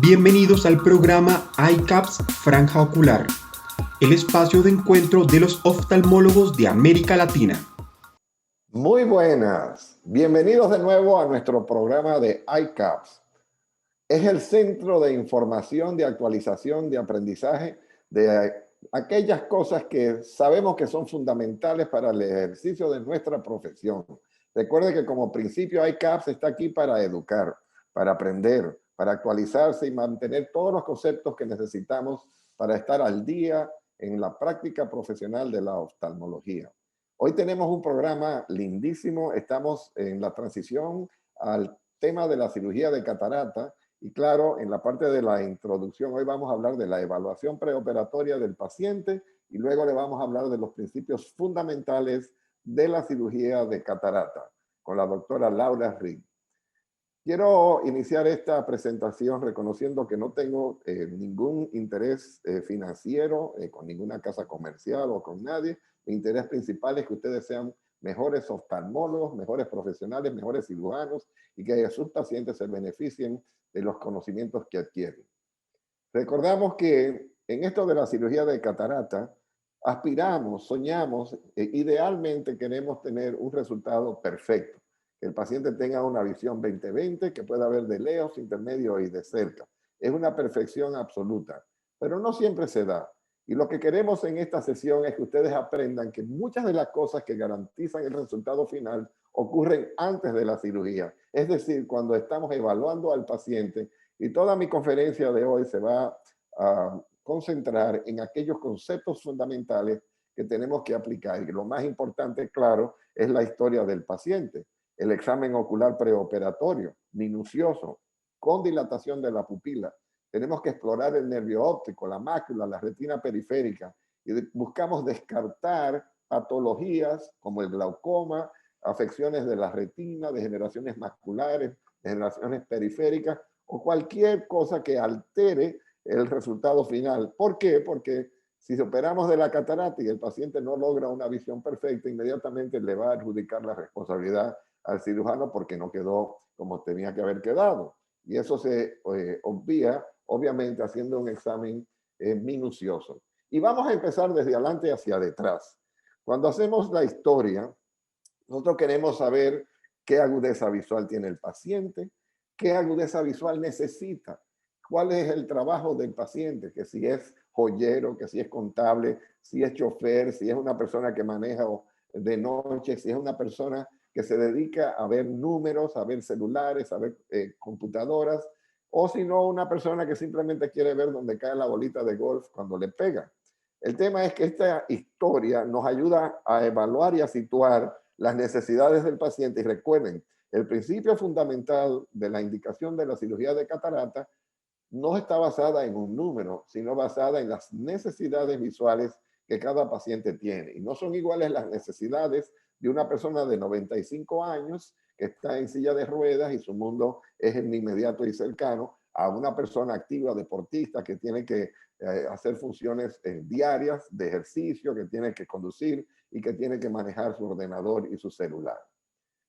Bienvenidos al programa iCaps Franja Ocular, el espacio de encuentro de los oftalmólogos de América Latina. Muy buenas, bienvenidos de nuevo a nuestro programa de iCaps. Es el centro de información, de actualización, de aprendizaje, de aquellas cosas que sabemos que son fundamentales para el ejercicio de nuestra profesión. Recuerde que como principio iCaps está aquí para educar, para aprender, para actualizarse y mantener todos los conceptos que necesitamos para estar al día en la práctica profesional de la oftalmología. Hoy tenemos un programa lindísimo, estamos en la transición al tema de la cirugía de catarata y claro, en la parte de la introducción hoy vamos a hablar de la evaluación preoperatoria del paciente y luego le vamos a hablar de los principios fundamentales de la cirugía de catarata con la doctora Laura Rigg. Quiero iniciar esta presentación reconociendo que no tengo ningún interés financiero con ninguna casa comercial o con nadie. Mi interés principal es que ustedes sean mejores oftalmólogos, mejores profesionales, mejores cirujanos y que sus pacientes se beneficien de los conocimientos que adquieren. Recordamos que en esto de la cirugía de catarata, aspiramos, soñamos, idealmente queremos tener un resultado perfecto. Que el paciente tenga una visión 20/20, que pueda ver de lejos, intermedio y de cerca. Es una perfección absoluta, pero no siempre se da. Y lo que queremos en esta sesión es que ustedes aprendan que muchas de las cosas que garantizan el resultado final ocurren antes de la cirugía. Es decir, cuando estamos evaluando al paciente, y toda mi conferencia de hoy se va a concentrar en aquellos conceptos fundamentales que tenemos que aplicar. Y lo más importante, claro, es la historia del paciente. El examen ocular preoperatorio, minucioso, con dilatación de la pupila. Tenemos que explorar el nervio óptico, la mácula, la retina periférica y buscamos descartar patologías como el glaucoma, afecciones de la retina, degeneraciones maculares, degeneraciones periféricas o cualquier cosa que altere el resultado final. ¿Por qué? Porque si operamos de la catarata y el paciente no logra una visión perfecta, inmediatamente le va a adjudicar la responsabilidad al cirujano porque no quedó como tenía que haber quedado. Y eso se obvia, obviamente, haciendo un examen minucioso. Y vamos a empezar desde adelante hacia detrás. Cuando hacemos la historia, nosotros queremos saber qué agudeza visual tiene el paciente, qué agudeza visual necesita, cuál es el trabajo del paciente, que si es joyero, que si es contable, si es chofer, si es una persona que maneja de noche, si es una persona que se dedica a ver números, a ver celulares, a ver computadoras, o si no, una persona que simplemente quiere ver dónde cae la bolita de golf cuando le pega. El tema es que esta historia nos ayuda a evaluar y a situar las necesidades del paciente. Y recuerden, el principio fundamental de la indicación de la cirugía de catarata no está basada en un número, sino basada en las necesidades visuales que cada paciente tiene. Y no son iguales las necesidades de una persona de 95 años que está en silla de ruedas y su mundo es en inmediato y cercano a una persona activa, deportista, que tiene que hacer funciones diarias de ejercicio, que tiene que conducir y que tiene que manejar su ordenador y su celular.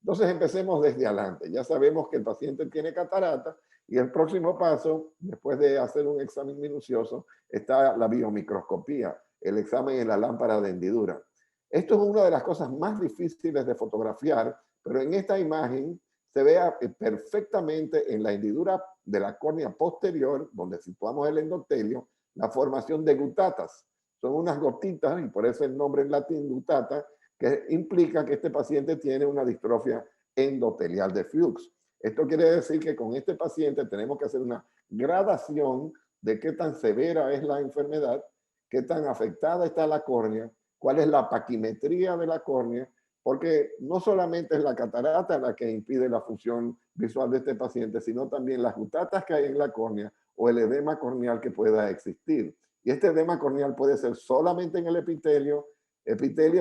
Entonces empecemos desde adelante. Ya sabemos que el paciente tiene catarata y el próximo paso, después de hacer un examen minucioso, está la biomicroscopía, el examen en la lámpara de hendidura. Esto es una de las cosas más difíciles de fotografiar, pero en esta imagen se ve perfectamente en la hendidura de la córnea posterior, donde situamos el endotelio, la formación de gutatas. Son unas gotitas, y por eso el nombre en latín gutata, que implica que este paciente tiene una distrofia endotelial de Fuchs. Esto quiere decir que con este paciente tenemos que hacer una gradación de qué tan severa es la enfermedad, qué tan afectada está la córnea, cuál es la paquimetría de la córnea, porque no solamente es la catarata la que impide la función visual de este paciente, sino también las gutatas que hay en la córnea o el edema corneal que pueda existir. Y este edema corneal puede ser solamente en el epitelio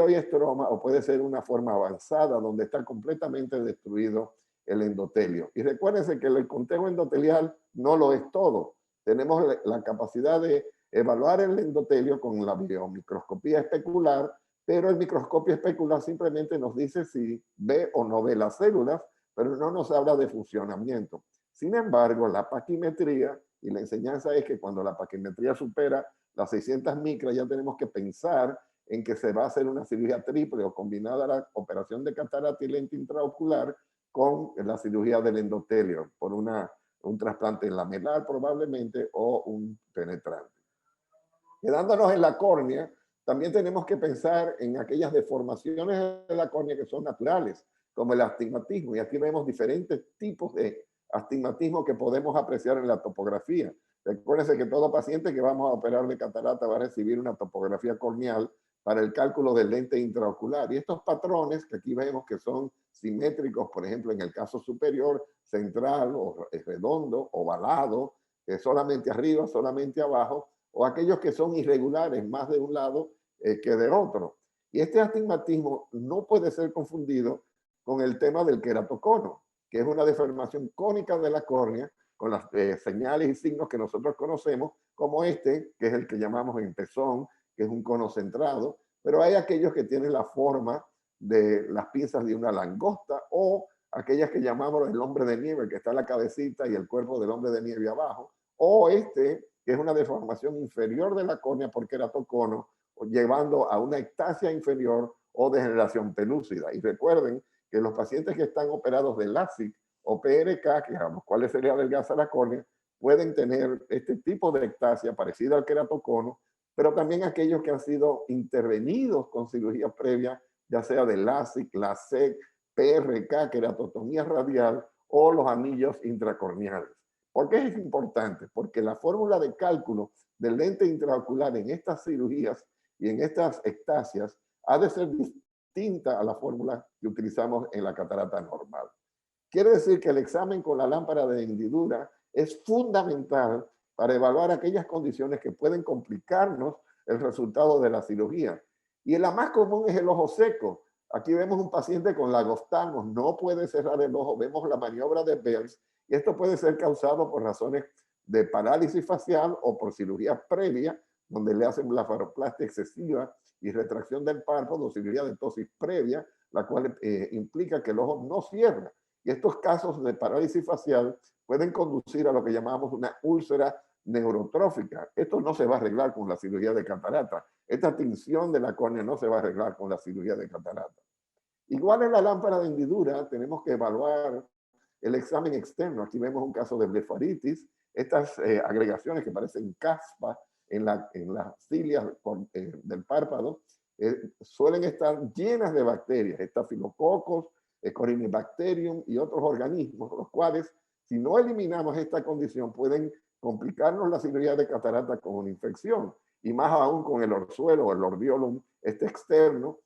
y estroma, o puede ser una forma avanzada donde está completamente destruido el endotelio. Y recuérdense que el conteo endotelial no lo es todo. Tenemos la capacidad de evaluar el endotelio con la biomicroscopía especular, pero el microscopio especular simplemente nos dice si ve o no ve las células, pero no nos habla de funcionamiento. Sin embargo, la paquimetría, y la enseñanza es que cuando la paquimetría supera las 600 micras, ya tenemos que pensar en que se va a hacer una cirugía triple o combinada la operación de catarata y lente intraocular con la cirugía del endotelio por un trasplante lamelar probablemente o un penetrante. Quedándonos en la córnea, también tenemos que pensar en aquellas deformaciones de la córnea que son naturales, como el astigmatismo. Y aquí vemos diferentes tipos de astigmatismo que podemos apreciar en la topografía. Recuérdense que todo paciente que vamos a operar de catarata va a recibir una topografía corneal para el cálculo del lente intraocular. Y estos patrones que aquí vemos que son simétricos, por ejemplo, en el caso superior, central o redondo, ovalado, solamente arriba, solamente abajo, o aquellos que son irregulares, más de un lado que de otro. Y este astigmatismo no puede ser confundido con el tema del queratocono, que es una deformación cónica de la córnea con las señales y signos que nosotros conocemos, como este, que es el que llamamos en pezón, que es un cono centrado, pero hay aquellos que tienen la forma de las pinzas de una langosta o aquellas que llamamos el hombre de nieve, que está la cabecita y el cuerpo del hombre de nieve abajo, o este, que es una deformación inferior de la córnea por queratocono, llevando a una ectasia inferior o degeneración pelúcida. Y recuerden que los pacientes que están operados de LASIK o PRK, que a los cuales se les adelgaza la córnea, pueden tener este tipo de ectasia parecida al queratocono, pero también aquellos que han sido intervenidos con cirugía previa, ya sea de LASIK, LASEK, PRK, queratotomía radial o los anillos intracorneales. ¿Por qué es importante? Porque la fórmula de cálculo del lente intraocular en estas cirugías y en estas ectasias ha de ser distinta a la fórmula que utilizamos en la catarata normal. Quiere decir que el examen con la lámpara de hendidura es fundamental para evaluar aquellas condiciones que pueden complicarnos el resultado de la cirugía. Y la más común es el ojo seco. Aquí vemos un paciente con lagostalmos, no puede cerrar el ojo, vemos la maniobra de Bers, y esto puede ser causado por razones de parálisis facial o por cirugía previa, donde le hacen blefaroplastia excesiva y retracción del párpado, cirugía de ptosis previa, la cual implica que el ojo no cierra. Y estos casos de parálisis facial pueden conducir a lo que llamamos una úlcera neurotrófica. Esto no se va a arreglar con la cirugía de catarata. Esta tinción de la córnea no se va a arreglar con la cirugía de catarata. Igual en la lámpara de hendidura tenemos que evaluar el examen externo. Aquí vemos un caso de blefaritis. Estas agregaciones que parecen caspa en las cilias del párpado suelen estar llenas de bacterias, estafilococos, Corynebacterium y otros organismos, los cuales, si no eliminamos esta condición, pueden complicarnos la cirugía de catarata con una infección, y más aún con el orzuelo o el orbiolum este externo,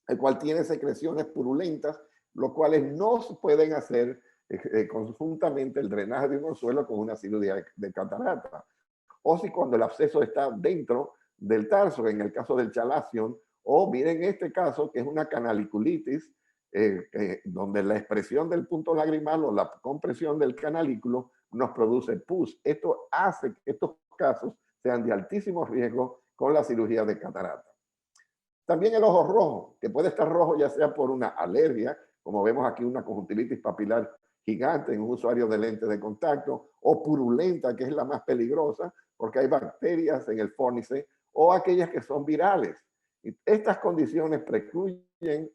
el cual tiene secreciones purulentas, los cuales no pueden hacer conjuntamente el drenaje de un orzuelo con una cirugía de catarata. O si cuando el absceso está dentro del tarso, en el caso del chalazion, o miren este caso que es una canaliculitis, donde la expresión del punto lagrimal o la compresión del canalículo nos produce pus. Esto hace que estos casos sean de altísimo riesgo con la cirugía de catarata. También el ojo rojo, que puede estar rojo ya sea por una alergia, como vemos aquí una conjuntivitis papilar gigante en un usuario de lente de contacto, o purulenta, que es la más peligrosa, porque hay bacterias en el fórnice, o aquellas que son virales. Y estas condiciones precluyen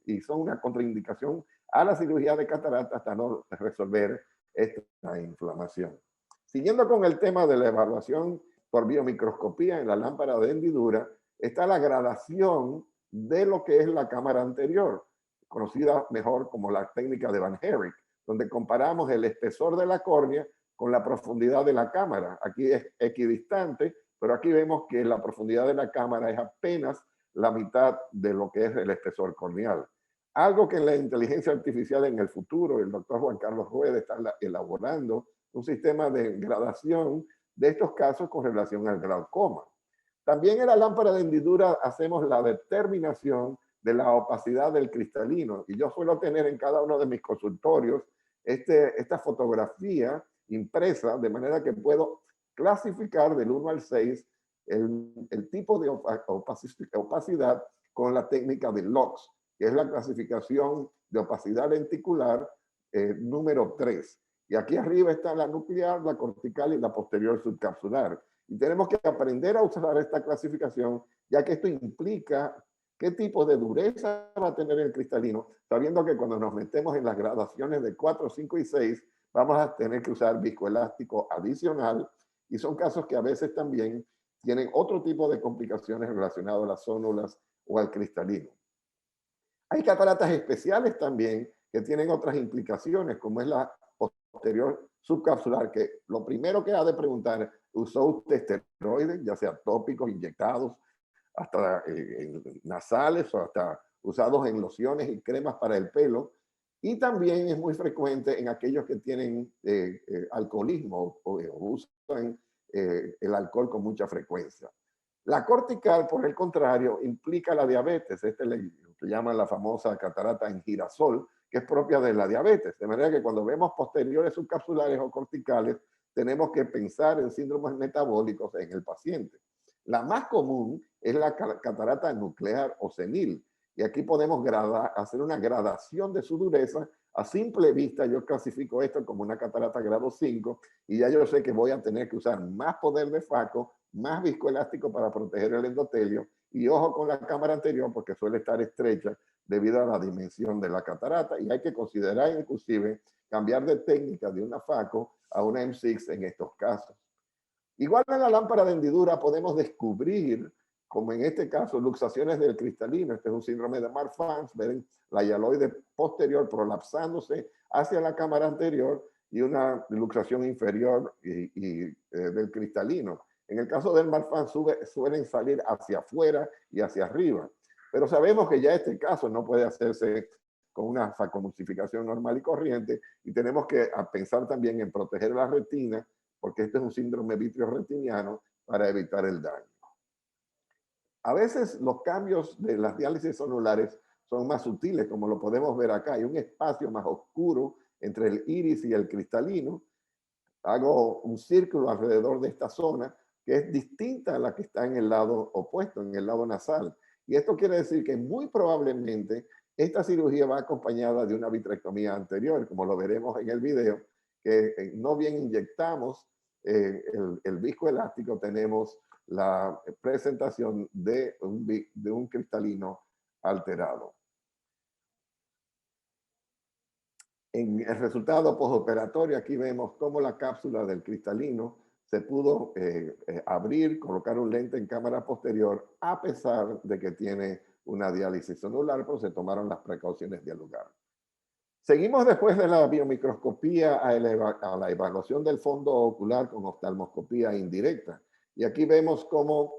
y son una contraindicación a la cirugía de catarata hasta no resolver esta inflamación. Siguiendo con el tema de la evaluación por biomicroscopía en la lámpara de hendidura, está la gradación de lo que es la cámara anterior, conocida mejor como la técnica de Van Herrick, donde comparamos el espesor de la córnea con la profundidad de la cámara. Aquí es equidistante, pero aquí vemos que la profundidad de la cámara es apenas la mitad de lo que es el espesor corneal. Algo que en la inteligencia artificial en el futuro, el doctor Juan Carlos Rueda está elaborando un sistema de gradación de estos casos con relación al glaucoma. También en la lámpara de hendidura hacemos la determinación de la opacidad del cristalino, y yo suelo tener en cada uno de mis consultorios esta fotografía impresa, de manera que puedo clasificar del 1 al 6 el tipo de opacidad con la técnica de LOX, que es la clasificación de opacidad lenticular número 3. Y aquí arriba está la nuclear, la cortical y la posterior subcapsular. Y tenemos que aprender a usar esta clasificación, ya que esto implica qué tipo de dureza va a tener el cristalino, sabiendo que cuando nos metemos en las gradaciones de 4, 5 y 6, vamos a tener que usar viscoelástico adicional, y son casos que a veces también tienen otro tipo de complicaciones relacionadas a las zónulas o al cristalino. Hay cataratas especiales también que tienen otras implicaciones, como es la posterior subcapsular, que lo primero que ha de preguntar, ¿usó usted esteroides, ya sea tópicos, inyectados, hasta nasales o hasta usados en lociones y cremas para el pelo? Y también es muy frecuente en aquellos que tienen alcoholismo o usan el alcohol con mucha frecuencia. La cortical, por el contrario, implica la diabetes. Este le llaman la famosa catarata en girasol, que es propia de la diabetes. De manera que cuando vemos posteriores subcapsulares o corticales, tenemos que pensar en síndromes metabólicos en el paciente. La más común es la catarata nuclear o senil. Y aquí podemos hacer una gradación de su dureza. A simple vista yo clasifico esto como una catarata grado 5 y ya yo sé que voy a tener que usar más poder de FACO, más viscoelástico para proteger el endotelio y ojo con la cámara anterior porque suele estar estrecha debido a la dimensión de la catarata y hay que considerar inclusive cambiar de técnica de una FACO a una M6 en estos casos. Igual en la lámpara de hendidura podemos descubrir, como en este caso, luxaciones del cristalino. Este es un síndrome de Marfan. Ven la hialoide posterior prolapsándose hacia la cámara anterior y una luxación inferior del cristalino. En el caso del Marfan suelen salir hacia afuera y hacia arriba. Pero sabemos que ya este caso no puede hacerse con una facomulsificación normal y corriente y tenemos que pensar también en proteger la retina porque este es un síndrome vitreoretiniano para evitar el daño. A veces los cambios de las diálisis zonulares son más sutiles, como lo podemos ver acá. Hay un espacio más oscuro entre el iris y el cristalino. Hago un círculo alrededor de esta zona que es distinta a la que está en el lado opuesto, en el lado nasal. Y esto quiere decir que muy probablemente esta cirugía va acompañada de una vitrectomía anterior, como lo veremos en el video, que no bien inyectamos el viscoelástico, tenemos la presentación de un cristalino alterado. En el resultado postoperatorio, aquí vemos cómo la cápsula del cristalino se pudo abrir, colocar un lente en cámara posterior, a pesar de que tiene una diálisis zonular, pero se tomaron las precauciones de lugar. Seguimos después de la biomicroscopía a la evaluación del fondo ocular con oftalmoscopía indirecta. Y aquí vemos cómo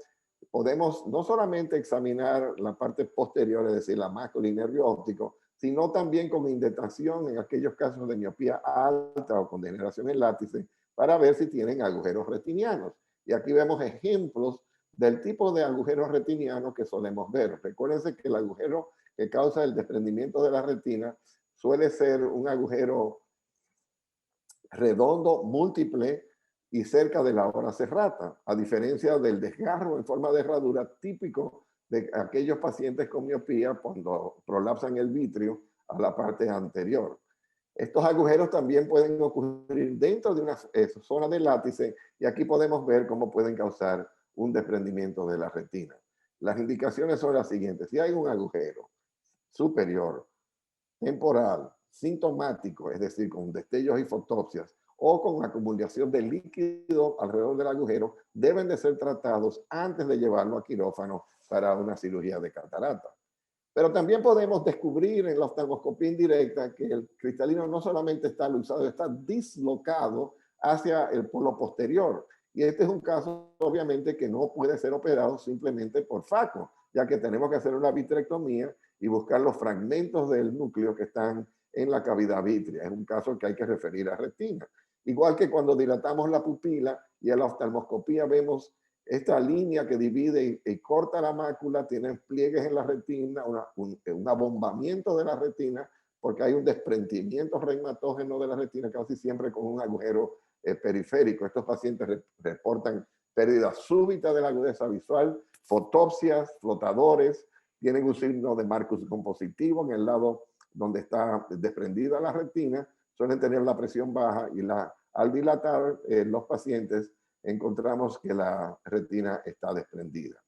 podemos no solamente examinar la parte posterior, es decir, la mácula y nervio óptico, sino también con indentación en aquellos casos de miopía alta o con degeneración en látice, para ver si tienen agujeros retinianos. Y aquí vemos ejemplos del tipo de agujeros retinianos que solemos ver. Recuérdense que el agujero que causa el desprendimiento de la retina suele ser un agujero redondo, múltiple y cerca de la hora serrata, a diferencia del desgarro en forma de herradura típico de aquellos pacientes con miopía cuando prolapsan el vitrio a la parte anterior. Estos agujeros también pueden ocurrir dentro de una zona del látice y aquí podemos ver cómo pueden causar un desprendimiento de la retina. Las indicaciones son las siguientes. Si hay un agujero superior, temporal, sintomático, es decir, con destellos y fotopsias, o con acumulación de líquido alrededor del agujero, deben de ser tratados antes de llevarlo a quirófano para una cirugía de catarata. Pero también podemos descubrir en la oftalmoscopía indirecta que el cristalino no solamente está luxado, está dislocado hacia el polo posterior. Y este es un caso, obviamente, que no puede ser operado simplemente por FACO, ya que tenemos que hacer una vitrectomía y buscar los fragmentos del núcleo que están en la cavidad vítrea. Es un caso que hay que referir a retina. Igual que cuando dilatamos la pupila y en la oftalmoscopía vemos esta línea que divide y corta la mácula, tiene pliegues en la retina, un abombamiento de la retina, porque hay un desprendimiento reumatógeno de la retina, casi siempre con un agujero periférico. Estos pacientes reportan pérdida súbita de la agudeza visual, fotopsias, flotadores, tienen un signo de Marcus compositivo en el lado donde está desprendida la retina, suelen tener la presión baja y al dilatar los pacientes encontramos que la retina está desprendida.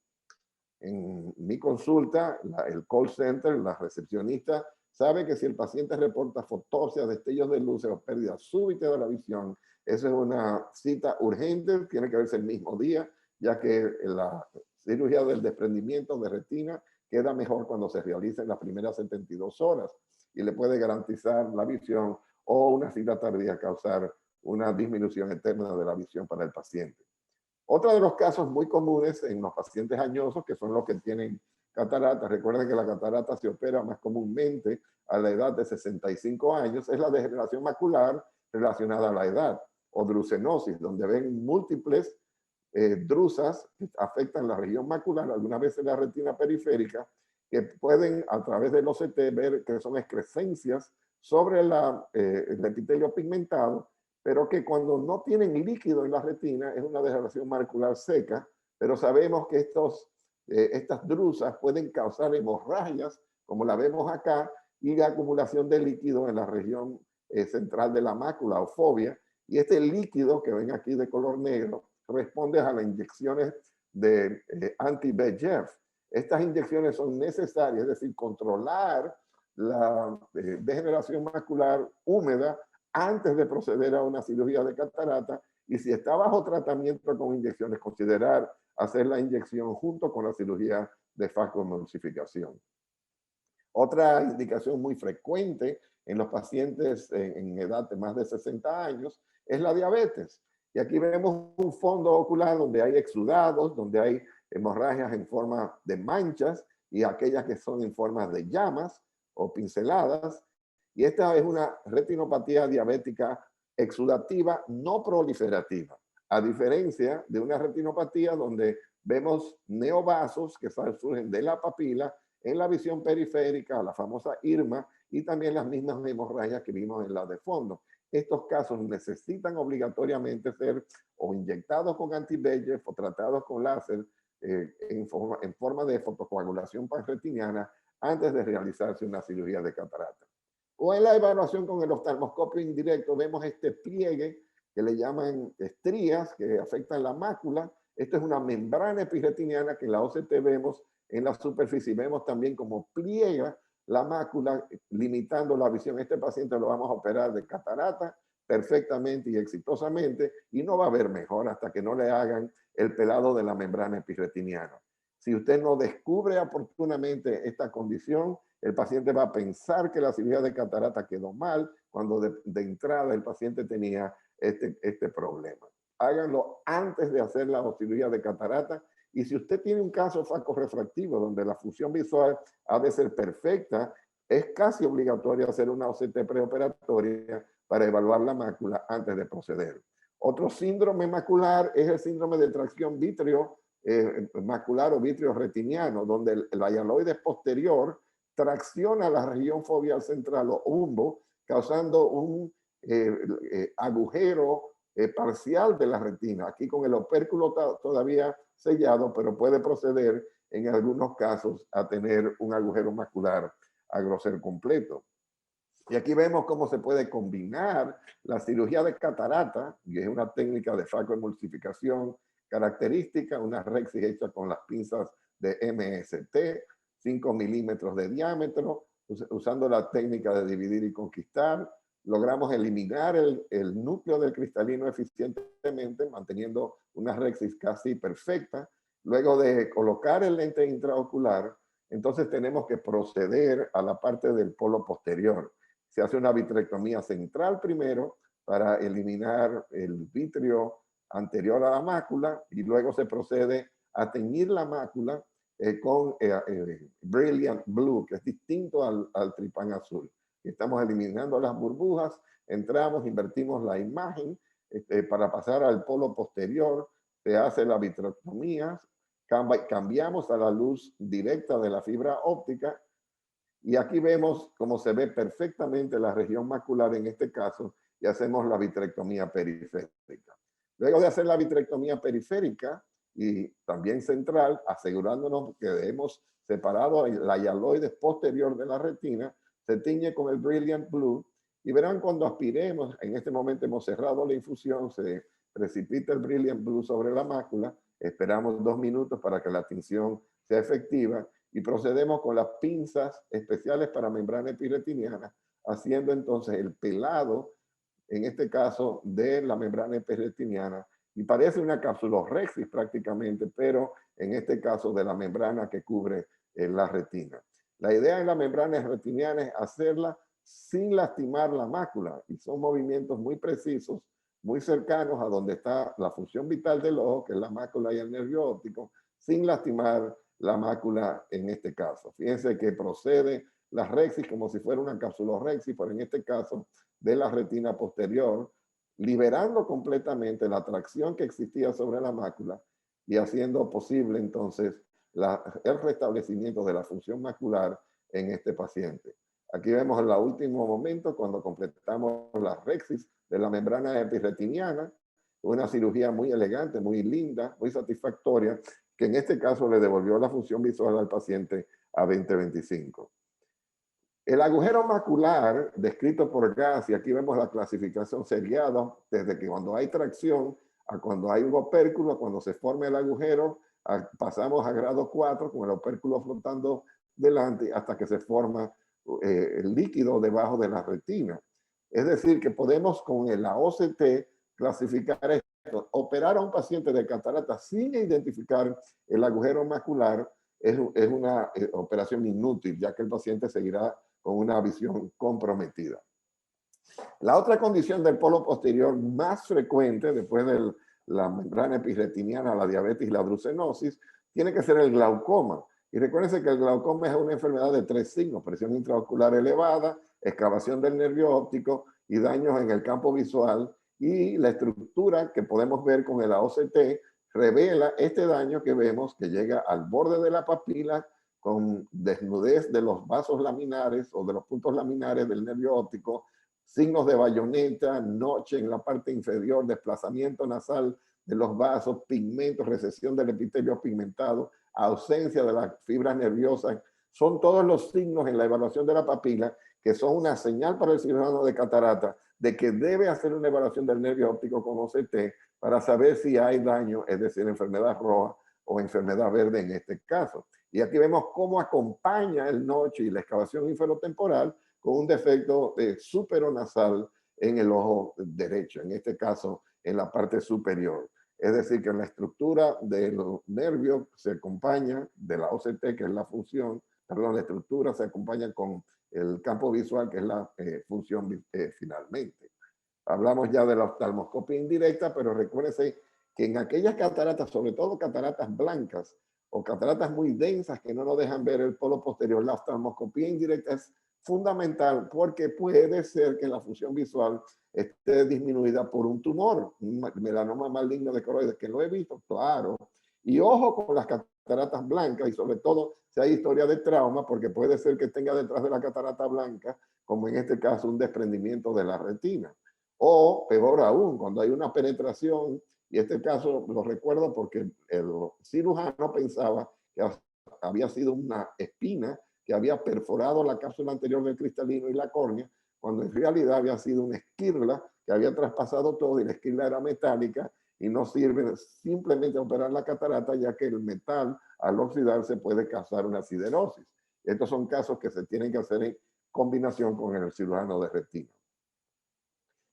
En mi consulta, el call center, la recepcionista, sabe que si el paciente reporta fotopsia, destellos de luces o pérdida súbita de la visión, eso es una cita urgente, tiene que verse el mismo día, ya que la cirugía del desprendimiento de retina queda mejor cuando se realiza en las primeras 72 horas y le puede garantizar la visión, o una cita tardía causar una disminución eterna de la visión para el paciente. Otro de los casos muy comunes en los pacientes añosos, que son los que tienen catarata, recuerden que la catarata se opera más comúnmente a la edad de 65 años, es la degeneración macular relacionada a la edad, o drusenosis, donde ven múltiples drusas que afectan la región macular, algunas veces la retina periférica, que pueden a través del OCT ver que son excrescencias sobre el epitelio pigmentado, pero que cuando no tienen líquido en la retina es una degeneración macular seca, pero sabemos que estas drusas pueden causar hemorragias, como la vemos acá, y la acumulación de líquido en la región central de la mácula o fovea, y este líquido que ven aquí de color negro responde a las inyecciones de anti-VEGF. Estas inyecciones son necesarias, es decir, controlar la degeneración macular húmeda antes de proceder a una cirugía de catarata, y si está bajo tratamiento con inyecciones, considerar hacer la inyección junto con la cirugía de fascoemulsificación. Otra indicación muy frecuente en los pacientes en edad de más de 60 años es la diabetes. Y aquí vemos un fondo ocular donde hay exudados, donde hay hemorragias en forma de manchas y aquellas que son en forma de llamas o pinceladas. Y esta es una retinopatía diabética exudativa no proliferativa, a diferencia de una retinopatía donde vemos neovasos que surgen de la papila en la visión periférica, la famosa IRMA, y también las mismas hemorragias que vimos en la de fondo. Estos casos necesitan obligatoriamente ser o inyectados con anti-VEGF o tratados con láser en forma de fotocoagulación panretiniana antes de realizarse una cirugía de catarata. O en la evaluación con el oftalmoscopio indirecto vemos este pliegue que le llaman estrías que afectan la mácula. Esto es una membrana epirretiniana que en la OCT vemos en la superficie. Vemos también como pliega la mácula, limitando la visión. Este paciente lo vamos a operar de catarata perfectamente y exitosamente y no va a ver mejor hasta que no le hagan el pelado de la membrana epirretiniana. Si usted no descubre oportunamente esta condición, el paciente va a pensar que la cirugía de catarata quedó mal cuando de entrada el paciente tenía este problema. Háganlo antes de hacer la cirugía de catarata. Y si usted tiene un caso fascorefractivo donde la función visual ha de ser perfecta, es casi obligatorio hacer una OCT preoperatoria para evaluar la mácula antes de proceder. Otro síndrome macular es el síndrome de tracción vítreo macular o vítreo retiniano, donde el hialoide posterior tracciona la región foveal central o umbo, causando un agujero parcial de la retina. Aquí con el opérculo todavía sellado, pero puede proceder en algunos casos a tener un agujero macular a grosor completo. Y aquí vemos cómo se puede combinar la cirugía de catarata, que es una técnica de fascoemulsificación característica, una rexis hecha con las pinzas de MST, 5 milímetros de diámetro, usando la técnica de dividir y conquistar. Logramos eliminar el núcleo del cristalino eficientemente, manteniendo una rexis casi perfecta. Luego de colocar el lente intraocular, entonces tenemos que proceder a la parte del polo posterior. Se hace una vitrectomía central primero para eliminar el vitrio anterior a la mácula y luego se procede a teñir la mácula con Brilliant Blue, que es distinto al tripán azul. Estamos eliminando las burbujas, entramos, invertimos la imagen para pasar al polo posterior, se hace la vitrectomía, cambiamos a la luz directa de la fibra óptica. Y aquí vemos cómo se ve perfectamente la región macular en este caso y hacemos la vitrectomía periférica. Luego de hacer la vitrectomía periférica y también central, asegurándonos que hemos separado la hialoide posterior de la retina, se tiñe con el Brilliant Blue y verán cuando aspiremos, en este momento hemos cerrado la infusión, se precipita el Brilliant Blue sobre la mácula, esperamos 2 minutos para que la tinción sea efectiva y procedemos con las pinzas especiales para membrana epiretiniana, haciendo entonces el pelado, en este caso de la membrana epiretiniana, y parece una capsulorhexis prácticamente, pero en este caso de la membrana que cubre la retina. La idea en la membrana retiniana es hacerla sin lastimar la mácula, y son movimientos muy precisos, muy cercanos a donde está la función vital del ojo, que es la mácula y el nervio óptico, sin lastimar la mácula en este caso. Fíjense que procede la rexis como si fuera una capsulorhexis, pero en este caso de la retina posterior, liberando completamente la tracción que existía sobre la mácula y haciendo posible entonces el restablecimiento de la función macular en este paciente. Aquí vemos el último momento cuando completamos la rexis de la membrana epiretiniana, una cirugía muy elegante, muy linda, muy satisfactoria, que en este caso le devolvió la función visual al paciente a 20/25. El agujero macular, descrito por Gas, y aquí vemos la clasificación seriada, desde que cuando hay tracción a cuando hay un opérculo, a cuando se forma el agujero, pasamos a grado 4 con el opérculo flotando delante hasta que se forma el líquido debajo de la retina. Es decir, que podemos con la OCT clasificar esto. Operar a un paciente de catarata sin identificar el agujero macular es una operación inútil, ya que el paciente seguirá con una visión comprometida. La otra condición del polo posterior más frecuente después de la membrana epiretiniana, la diabetes y la brucenosis, tiene que ser el glaucoma. Y recuérdense que el glaucoma es una enfermedad de 3 signos: presión intraocular elevada, excavación del nervio óptico y daños en el campo visual. Y la estructura que podemos ver con el AOCT revela este daño que vemos, que llega al borde de la papila, con desnudez de los vasos laminares o de los puntos laminares del nervio óptico, signos de bayoneta, noche en la parte inferior, desplazamiento nasal de los vasos, pigmentos, recesión del epitelio pigmentado, ausencia de las fibras nerviosas. Son todos los signos en la evaluación de la papila que son una señal para el cirujano de catarata de que debe hacer una evaluación del nervio óptico con OCT para saber si hay daño, es decir, enfermedad roja o enfermedad verde en este caso. Y aquí vemos cómo acompaña el noche y la excavación inferotemporal con un defecto superonasal en el ojo derecho, en este caso en la parte superior. Es decir, que la estructura del nervio se acompaña de la OCT, que es la función, perdón, la estructura se acompaña con el campo visual, que es la función finalmente. Hablamos ya de la oftalmoscopia indirecta, pero recuérdense que en aquellas cataratas, sobre todo cataratas blancas o cataratas muy densas que no nos dejan ver el polo posterior, la oftalmoscopia indirecta es fundamental porque puede ser que la función visual esté disminuida por un tumor, un melanoma maligno de coroides, que lo he visto, claro. Y ojo con las cataratas blancas, y sobre todo si hay historia de trauma, porque puede ser que tenga detrás de la catarata blanca, como en este caso, un desprendimiento de la retina. O peor aún, cuando hay una penetración, y este caso lo recuerdo porque el cirujano pensaba que había sido una espina que había perforado la cápsula anterior del cristalino y la córnea, cuando en realidad había sido una esquirla que había traspasado todo, y la esquirla era metálica y no sirve simplemente operar la catarata, ya que el metal al oxidarse puede causar una siderosis. Estos son casos que se tienen que hacer en combinación con el cirujano de retina.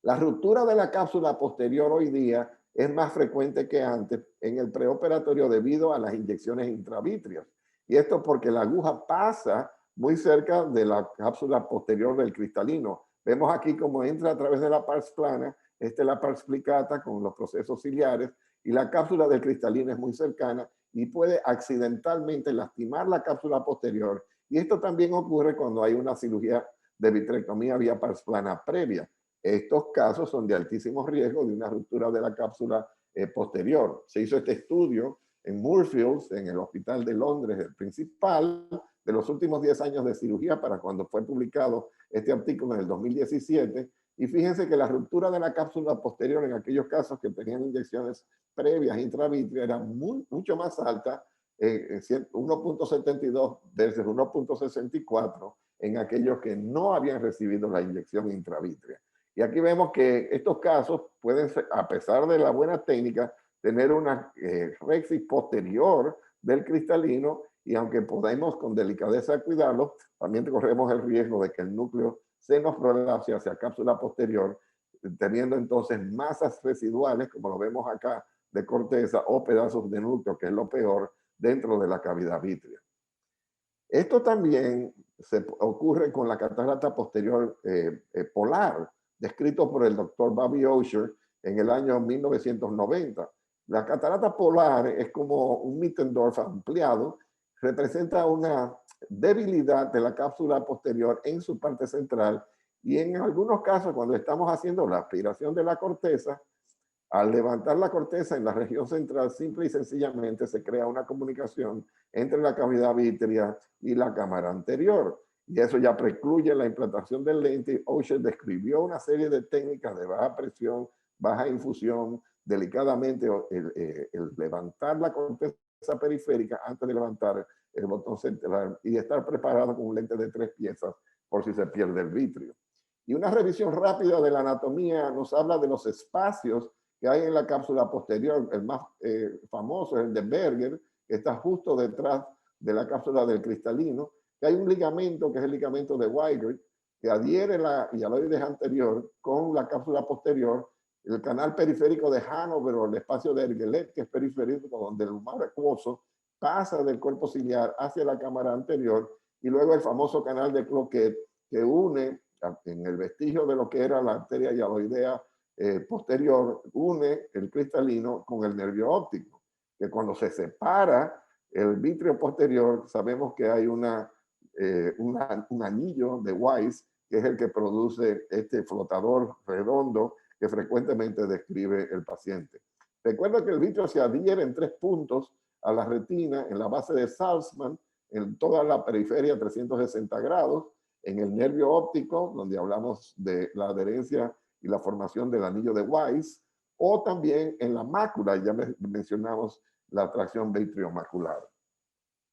La ruptura de la cápsula posterior hoy día es más frecuente que antes en el preoperatorio debido a las inyecciones intravítreas. Y esto porque la aguja pasa muy cerca de la cápsula posterior del cristalino. Vemos aquí cómo entra a través de la pars plana, esta es la pars plicata con los procesos ciliares, y la cápsula del cristalino es muy cercana y puede accidentalmente lastimar la cápsula posterior. Y esto también ocurre cuando hay una cirugía de vitrectomía vía pars plana previa. Estos casos son de altísimo riesgo de una ruptura de la cápsula posterior. Se hizo este estudio en Moorfields, en el Hospital de Londres, el principal de los últimos 10 años de cirugía, para cuando fue publicado este artículo en el 2017. Y fíjense que la ruptura de la cápsula posterior en aquellos casos que tenían inyecciones previas intravítreas era mucho más alta, 1.72 versus 1.64, en aquellos que no habían recibido la inyección intravítrea. Y aquí vemos que estos casos pueden ser, a pesar de la buena técnica, tener una rexis posterior del cristalino, y aunque podemos con delicadeza cuidarlo, también corremos el riesgo de que el núcleo se nos prolapse hacia cápsula posterior, teniendo entonces masas residuales, como lo vemos acá, de corteza o pedazos de núcleo, que es lo peor, dentro de la cavidad vítrea. Esto también se ocurre con la catarata posterior polar, descrito por el doctor Bobby Osher en el año 1990. La catarata polar es como un Mittendorf ampliado, representa una debilidad de la cápsula posterior en su parte central, y en algunos casos, cuando estamos haciendo la aspiración de la corteza, al levantar la corteza en la región central, simple y sencillamente se crea una comunicación entre la cavidad vítrea y la cámara anterior. Y eso ya precluye la implantación del lente. Osher describió una serie de técnicas de baja presión, baja infusión, delicadamente el levantar la corteza periférica antes de levantar el botón central y estar preparado con un lente de 3 piezas por si se pierde el vitrio. Y una revisión rápida de la anatomía nos habla de los espacios que hay en la cápsula posterior. El más famoso es el de Berger, que está justo detrás de la cápsula del cristalino, que hay un ligamento, que es el ligamento de Weigert, que adhiere la hialoides anterior con la cápsula posterior, el canal periférico de Hanover, o el espacio de Ergelet, que es periférico, donde el humor acuoso pasa del cuerpo ciliar hacia la cámara anterior, y luego el famoso canal de Cloquet, que une en el vestigio de lo que era la arteria hialoidea posterior, une el cristalino con el nervio óptico, que cuando se separa el vítreo posterior, sabemos que hay un anillo de Weiss, que es el que produce este flotador redondo que frecuentemente describe el paciente. Recuerda que el vítreo se adhiere en 3 puntos a la retina, en la base de Salzmann, en toda la periferia 360 grados, en el nervio óptico, donde hablamos de la adherencia y la formación del anillo de Weiss, o también en la mácula, ya mencionamos la atracción vitriomacular.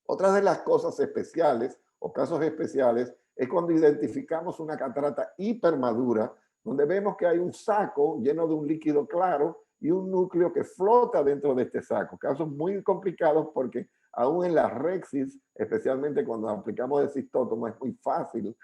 Otra de las cosas especiales o casos especiales es cuando identificamos una catarata hipermadura, donde vemos que hay un saco lleno de un líquido claro y un núcleo que flota dentro de este saco. Casos muy complicados porque aún en la rexis, especialmente cuando aplicamos el cistótomo, es muy fácil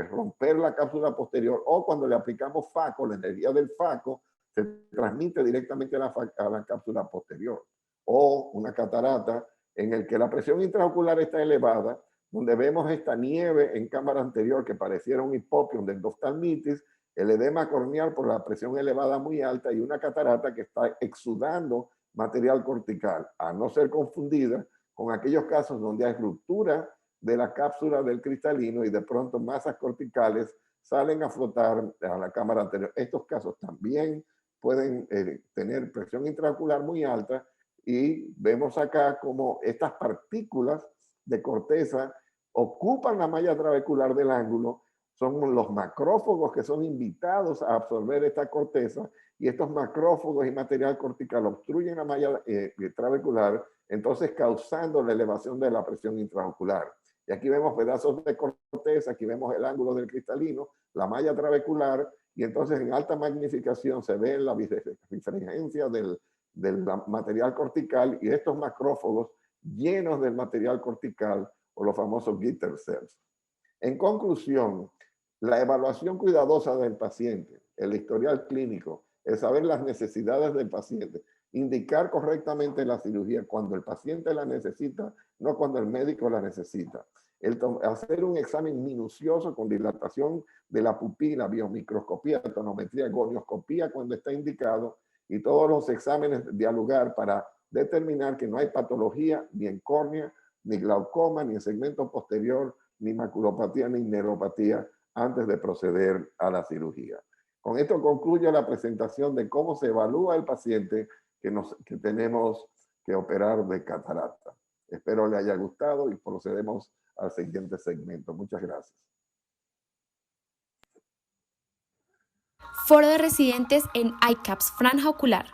romper la cápsula posterior, o cuando le aplicamos FACO, la energía del FACO se transmite directamente a la cápsula posterior. O una catarata en el que la presión intraocular está elevada, donde vemos esta nieve en cámara anterior que pareciera un hipopion de endoftalmitis, el edema corneal por la presión elevada muy alta, y una catarata que está exudando material cortical, a no ser confundida con aquellos casos donde hay ruptura de la cápsula del cristalino y de pronto masas corticales salen a flotar a la cámara anterior. Estos casos también pueden tener presión intraocular muy alta, y vemos acá como estas partículas de corteza ocupan la malla trabecular del ángulo. Son los macrófagos que son invitados a absorber esta corteza, y estos macrófagos y material cortical obstruyen la malla trabecular, entonces causando la elevación de la presión intraocular. Y aquí vemos pedazos de corteza, aquí vemos el ángulo del cristalino, la malla trabecular, y entonces en alta magnificación se ve la diferencia del material cortical y estos macrófagos llenos del material cortical, o los famosos Gitter cells. En conclusión, la evaluación cuidadosa del paciente, el historial clínico, el saber las necesidades del paciente, indicar correctamente la cirugía cuando el paciente la necesita, no cuando el médico la necesita. Hacer un examen minucioso con dilatación de la pupila, biomicroscopía, tonometría, gonioscopía cuando está indicado, y todos los exámenes dialogar para determinar que no hay patología ni en córnea, ni glaucoma, ni en segmento posterior, ni maculopatía, ni neuropatía antes de proceder a la cirugía. Con esto concluyo la presentación de cómo se evalúa el paciente que tenemos que operar de catarata. Espero le haya gustado y procedemos al siguiente segmento. Muchas gracias. Foro de residentes en ICAPS, franja ocular.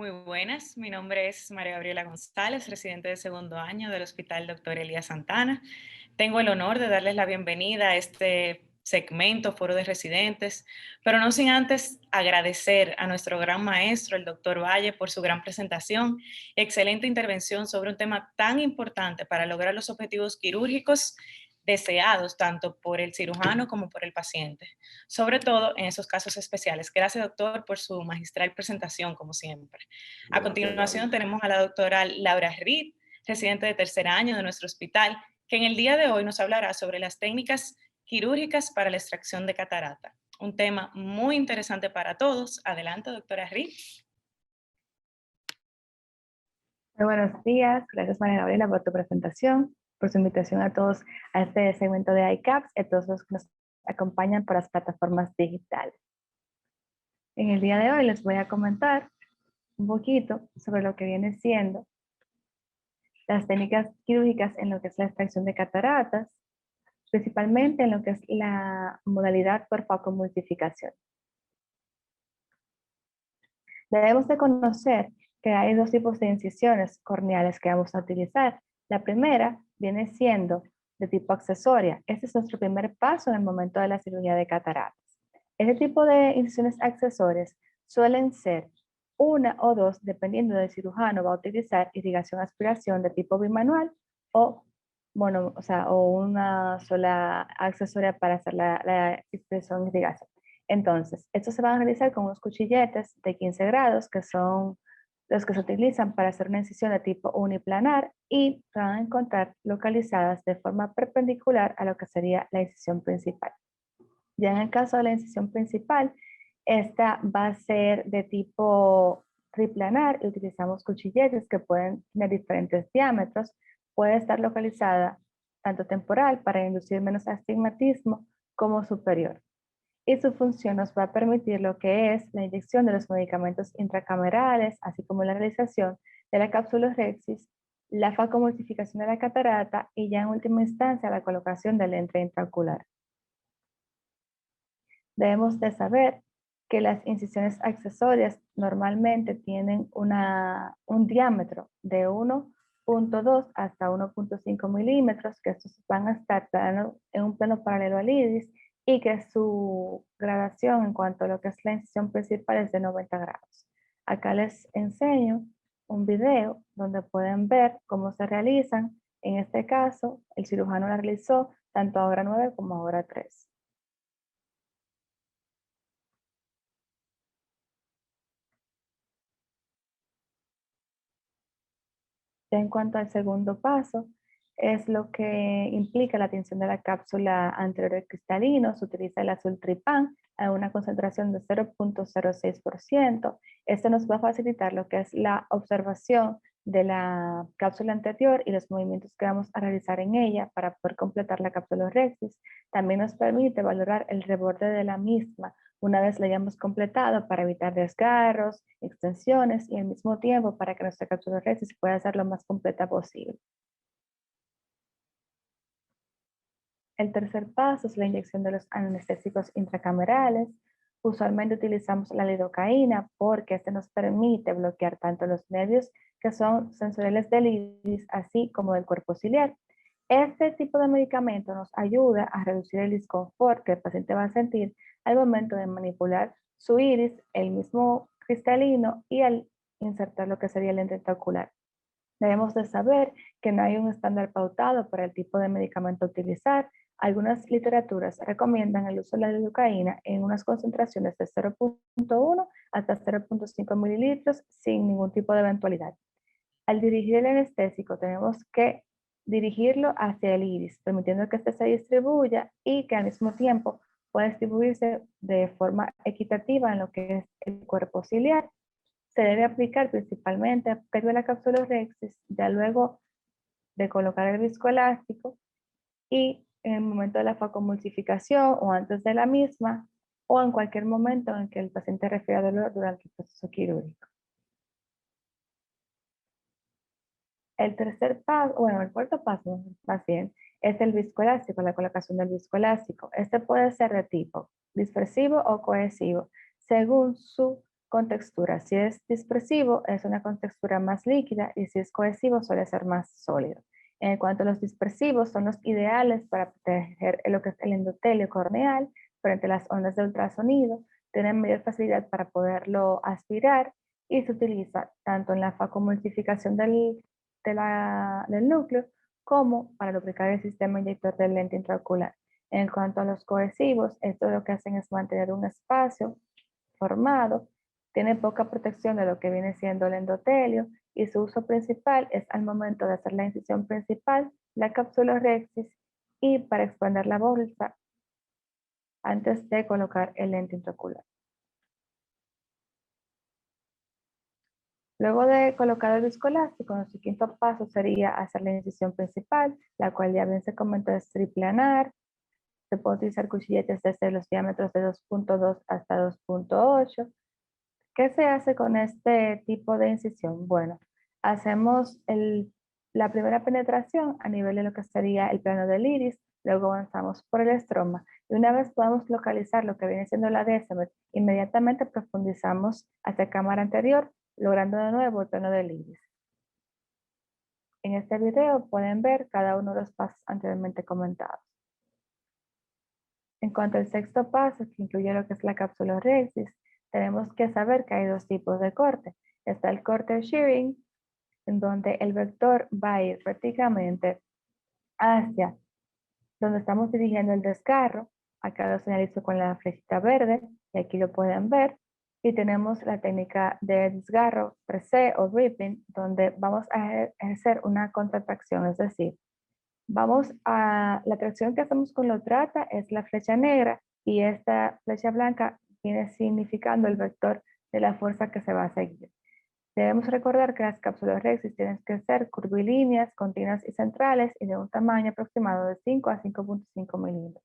Muy buenas, mi nombre es María Gabriela González, residente de segundo año del Hospital Dr. Elías Santana. Tengo el honor de darles la bienvenida a este segmento, Foro de Residentes, pero no sin antes agradecer a nuestro gran maestro, el doctor Valle, por su gran presentación, excelente intervención sobre un tema tan importante para lograr los objetivos quirúrgicos deseados tanto por el cirujano como por el paciente, sobre todo en esos casos especiales. Gracias, doctor, por su magistral presentación, como siempre. A Gracias, continuación Gaby. tenemos a la doctora Laura Reed, residente de tercer año de nuestro hospital, que en el día de hoy nos hablará sobre las técnicas quirúrgicas para la extracción de catarata. Un tema muy interesante para todos. Adelante, doctora Reed. Muy buenos días, gracias María Gabriela por tu presentación, por su invitación a todos a este segmento de iCaps y a todos los que nos acompañan por las plataformas digitales. En el día de hoy les voy a comentar un poquito sobre lo que viene siendo las técnicas quirúrgicas en lo que es la extracción de cataratas, principalmente en lo que es la modalidad por facomultificación. Debemos de conocer que hay dos tipos de incisiones corneales que vamos a utilizar. La primera viene siendo de tipo accesoria. Este es nuestro primer paso en el momento de la cirugía de cataratas. Este tipo de incisiones accesorias suelen ser una o dos, dependiendo del cirujano, va a utilizar irrigación aspiración de tipo bimanual o, o una sola accesoria para hacer la expresión irrigación. Entonces, estos se van a realizar con unos cuchilletes de 15 grados, que son los que se utilizan para hacer una incisión de tipo uniplanar y se van a encontrar localizadas de forma perpendicular a lo que sería la incisión principal. Ya en el caso de la incisión principal, esta va a ser de tipo triplanar y utilizamos cuchilletes que pueden tener diferentes diámetros. Puede estar localizada tanto temporal para inducir menos astigmatismo como superior. Y su función nos va a permitir lo que es la inyección de los medicamentos intracamerales, así como la realización de la cápsula Rexis, la facomultificación de la catarata y ya en última instancia la colocación del lente intraocular. Debemos de saber que las incisiones accesorias normalmente tienen un diámetro de 1.2 hasta 1.5 milímetros, que estos van a estar en un plano paralelo al iris y que su gradación en cuanto a lo que es la incisión principal es de 90 grados. Acá les enseño un video donde pueden ver cómo se realizan. En este caso, el cirujano la realizó tanto a hora 9 como a hora 3. Ya en cuanto al segundo paso, es lo que implica la tinción de la cápsula anterior del cristalino. Se utiliza el azul tripán a una concentración de 0.06%. Esto nos va a facilitar lo que es la observación de la cápsula anterior y los movimientos que vamos a realizar en ella para poder completar la cápsula Rexis. También nos permite valorar el reborde de la misma una vez la hayamos completado para evitar desgarros, extensiones y al mismo tiempo para que nuestra cápsula Rexis pueda ser lo más completa posible. El tercer paso es la inyección de los anestésicos intracamerales. Usualmente utilizamos la lidocaína porque este nos permite bloquear tanto los nervios que son sensoriales del iris, así como del cuerpo ciliar. Este tipo de medicamento nos ayuda a reducir el disconfort que el paciente va a sentir al momento de manipular su iris, el mismo cristalino y al insertar lo que sería el lente ocular. Debemos de saber que no hay un estándar pautado para el tipo de medicamento a utilizar. Algunas literaturas recomiendan el uso de la lidocaína en unas concentraciones de 0.1 hasta 0.5 mililitros sin ningún tipo de eventualidad. Al dirigir el anestésico tenemos que dirigirlo hacia el iris, permitiendo que este se distribuya y que al mismo tiempo pueda distribuirse de forma equitativa en lo que es el cuerpo ciliar. Se debe aplicar principalmente previo a la cápsula Rexis, ya luego de colocar el viscoelástico y en el momento de la facomultificación o antes de la misma o en cualquier momento en que el paciente refiera dolor durante el proceso quirúrgico. El tercer paso, bueno, el cuarto paso más bien, es el viscoelástico, la colocación del viscoelástico. Este puede ser de tipo dispersivo o cohesivo, según su con textura. Si es dispersivo, es una contextura más líquida y si es cohesivo, suele ser más sólido. En cuanto a los dispersivos, son los ideales para proteger lo que es el endotelio corneal frente a las ondas de ultrasonido, tienen mayor facilidad para poderlo aspirar y se utiliza tanto en la facomultificación del núcleo como para lubricar el sistema inyector del lente intraocular. En cuanto a los cohesivos, esto lo que hacen es mantener un espacio formado, tiene poca protección de lo que viene siendo el endotelio y su uso principal es al momento de hacer la incisión principal, la capsulorhexis y para expander la bolsa antes de colocar el lente intraocular. Luego de colocar el viscoelástico, nuestro quinto paso sería hacer la incisión principal, la cual ya bien se comentó es triplanar. Se puede utilizar cuchilletes desde los diámetros de 2.2 hasta 2.8. ¿Qué se hace con este tipo de incisión? Bueno, hacemos la primera penetración a nivel de lo que sería el plano del iris, luego avanzamos por el estroma y una vez podamos localizar lo que viene siendo la décima, inmediatamente profundizamos hacia cámara anterior, logrando de nuevo el plano del iris. En este video pueden ver cada uno de los pasos anteriormente comentados. En cuanto al sexto paso, que incluye lo que es la capsulorhexis, tenemos que saber que hay dos tipos de corte. Está el corte shearing, en donde el vector va a ir prácticamente hacia donde estamos dirigiendo el desgarro. Acá lo señalizo con la flechita verde y aquí lo pueden ver. Y tenemos la técnica de desgarro pressé o ripping, donde vamos a ejercer una contratracción, es decir, la tracción que hacemos con lo trata es la flecha negra y esta flecha blanca viene significando el vector de la fuerza que se va a seguir. Debemos recordar que las capsulorhexis tienen que ser curvilíneas, continuas y centrales y de un tamaño aproximado de 5 a 5.5 milímetros.